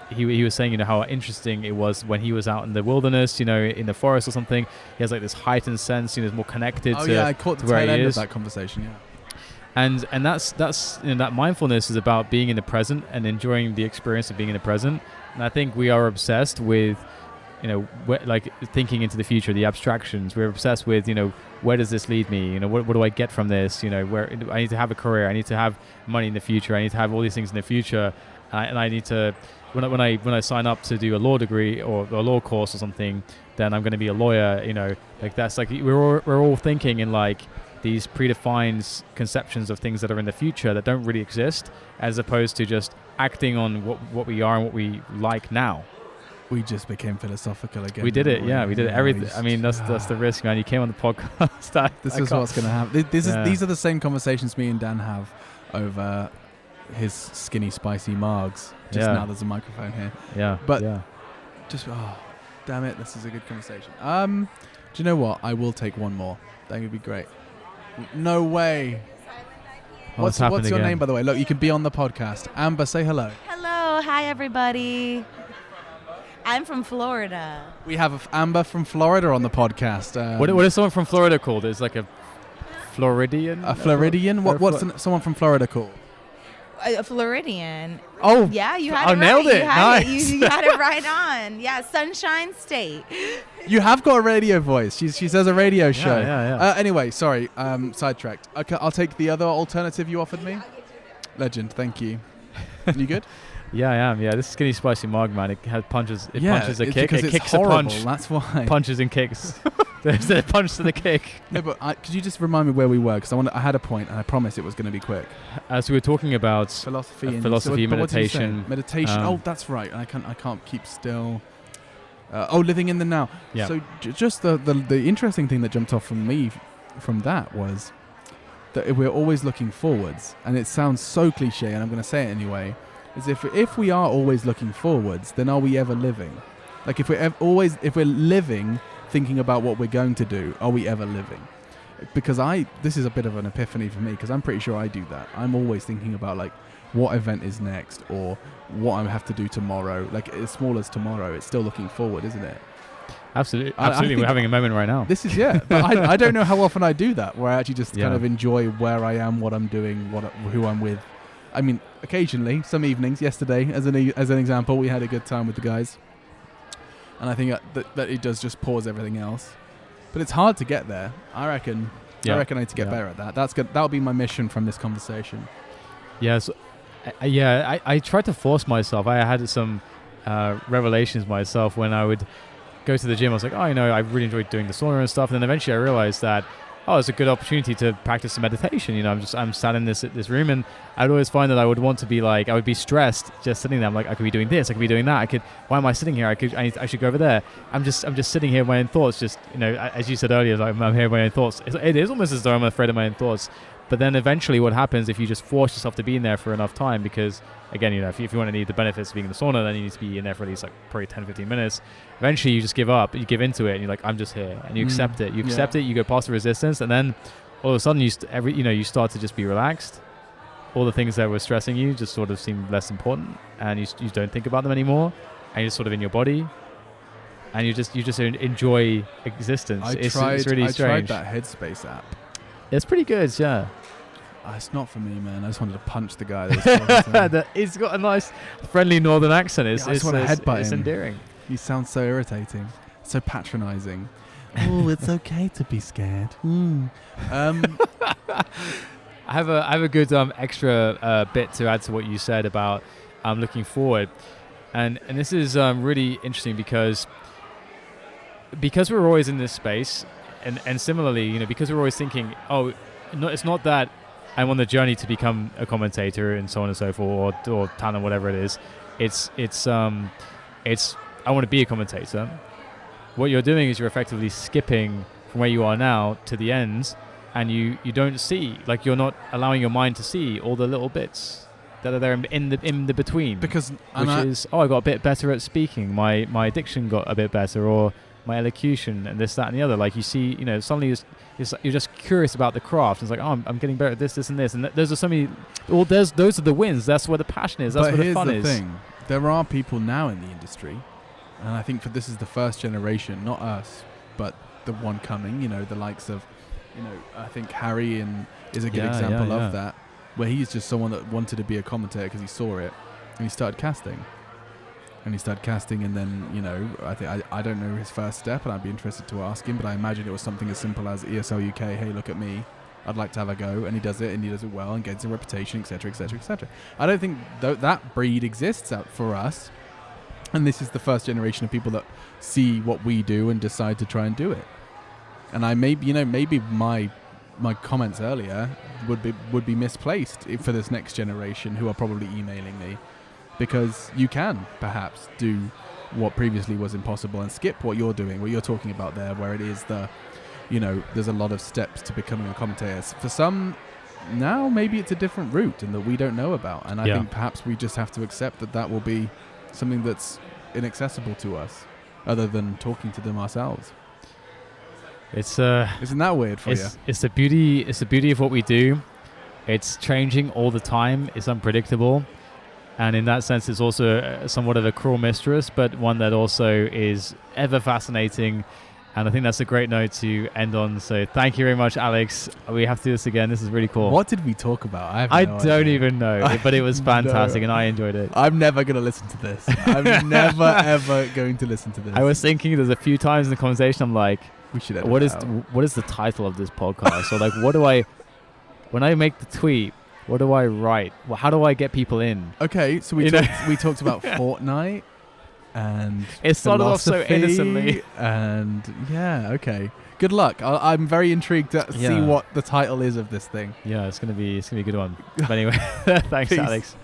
he was saying, how interesting it was when he was out in the wilderness, in the forest or something. He has like this heightened sense, he's more connected to I caught the where tail he end is. of that conversation, yeah. And that's that mindfulness is about being in the present and enjoying the experience of being in the present. And I think we are obsessed with, like thinking into the future, the abstractions. We're obsessed with, where does this lead me? What do I get from this? Where I need to have a career, I need to have money in the future, I need to have all these things in the future. And I need to, when I sign up to do a law degree or a law course or something, then I'm going to be a lawyer. Like that's like we're all thinking in like these predefined conceptions of things that are in the future that don't really exist, as opposed to just acting on what we are and what we like now. We just became philosophical again. We did it, didn't yeah. We did it. Everything. I mean, that's the Ah. risk, man. You came on the podcast. This is what's going to happen. These are the same conversations me and Dan have over his skinny, spicy margs. Just now there's a microphone here. Yeah. But yeah. Damn it, this is a good conversation. Do you know what? I will take one more. That would be great. No way. What's your again? name, by the way? Look, you can be on the podcast. Amber, say hello. Hello, hi everybody. I'm from Florida. We have Amber from Florida on the podcast. What is someone from Florida called? It's like a Floridian? A Floridian? What's someone from Florida called? A Floridian. Oh, Yeah, you had it right. nailed it. You had Nice. You had it right on. Yeah, Sunshine State. you have got a radio voice. She says a radio show. yeah. Anyway, sorry, sidetracked. Okay, I'll take the other alternative you offered me. Legend, thank you. You good? Yeah, I am. Yeah, this skinny spicy marg, man. It has punches. It punches a it's kick. because It it's kicks horrible, a punch. That's why. Punches and kicks. There's a punch to the kick. No, but could you just remind me where we were? Because I had a point, and I promised it was going to be quick. As we were talking about Philosophy, philosophy, but what did you say? meditation. Meditation. Oh, that's right. I can't keep still. Living in the now. Yeah. So just the interesting thing that jumped off from me from that was that we're always looking forwards, and it sounds so cliche, and I'm going to say it anyway. Is if we are always looking forwards, then are we ever living? Like if we're living thinking about what we're going to do, are we ever living? Because this is a bit of an epiphany for me, because I'm pretty sure I do that. I'm always thinking about like what event is next, or what I have to do tomorrow. Like as small as tomorrow, it's still looking forward, isn't it? Absolutely. I We're having a moment right now. This is but I don't know how often I do that, where I actually just kind Yeah. of enjoy where I am, what I'm doing, who I'm with. I mean, occasionally, some evenings. Yesterday, as an example, we had a good time with the guys, and I think that it does just pause everything else. But it's hard to get there. I reckon. Yeah. I reckon I need to get better at that. That's good. That'll be my mission from this conversation. Yes. I tried to force myself. I had some revelations myself when I would go to the gym. I was like, I really enjoyed doing the sauna and stuff. And then eventually I realized that, it's a good opportunity to practice some meditation. I'm sat in this room, and I'd always find that I would want to be like, I would be stressed just sitting there. I'm like, I could be doing this, I could be doing that. Why am I sitting here? I should go over there. I'm just sitting here with my own thoughts. Just, as you said earlier, like, I'm here with my own thoughts. It is almost as though I'm afraid of my own thoughts. But then eventually what happens if you just force yourself to be in there for enough time, because again, if you want to need the benefits of being in the sauna, then you need to be in there for at least like probably 10, 15 minutes. Eventually you just give up, you give into it, and you're like, I'm just here, and you accept it. You accept it, you go past the resistance, and then all of a sudden you start to just be relaxed. All the things that were stressing you just sort of seem less important, and you don't think about them anymore, and you're sort of in your body, and you just enjoy existence. It's really strange. I tried that Headspace app. It's pretty good, yeah. It's not for me, man. I just wanted to punch the guy. That was He's got a nice, friendly northern accent. I just want to headbutt it's him. endearing. He sounds so irritating, so patronizing. Oh, it's okay to be scared. I have a good extra bit to add to what you said about looking forward, and this is really interesting because we're always in this space, and similarly, because we're always thinking, it's not that I'm on the journey to become a commentator and so on and so forth, or talent, whatever it is. It's I want to be a commentator. What you're doing is you're effectively skipping from where you are now to the end, and you don't see, like, you're not allowing your mind to see all the little bits that are there in the between. Because I got a bit better at speaking. My diction got a bit better, or my elocution, and this, that, and the other. Like, you see, suddenly you're just curious about the craft. It's like, I'm getting better at this, and this, and those are so many. Those are the wins. That's where the passion is. That's where the fun is. But here's the thing: there are people now in the industry, and I think this is the first generation, not us, but the one coming. The likes of, I think Harry is a good example of that, where he's just someone that wanted to be a commentator because he saw it, and he started casting. And then, I don't know his first step, and I'd be interested to ask him, but I imagine it was something as simple as ESL UK, hey, look at me, I'd like to have a go, and he does it, and he does it well, and gets a reputation, etc., etc., etc. I don't think that breed exists out for us, and this is the first generation of people that see what we do and decide to try and do it. And maybe my comments earlier would be misplaced for this next generation who are probably emailing me. Because you can perhaps do what previously was impossible and skip what you're doing, what you're talking about there, where it is there's a lot of steps to becoming a commentator. For some, now maybe it's a different route and that we don't know about. And I think perhaps we just have to accept that will be something that's inaccessible to us, other than talking to them ourselves. It's isn't that weird for you? It's the beauty. It's the beauty of what we do. It's changing all the time. It's unpredictable, and in that sense, it's also somewhat of a cruel mistress, but one that also is ever fascinating. And I think that's a great note to end on. So thank you very much, Alex. We have to do this again. This is really cool. What did we talk about? I don't even know, but it was fantastic, and I enjoyed it. I'm never going to listen to this. I'm never, ever going to listen to this. I was thinking there's a few times in the conversation I'm like, we should what is the title of this podcast? Or like, what do I, when I make the tweet, what do I write? Well, how do I get people in? Okay, so we talked about Fortnite. And it started off so innocently. And yeah, okay. Good luck. I'm very intrigued to see what the title is of this thing. Yeah, it's gonna be a good one. But anyway, thanks, Peace. Alex.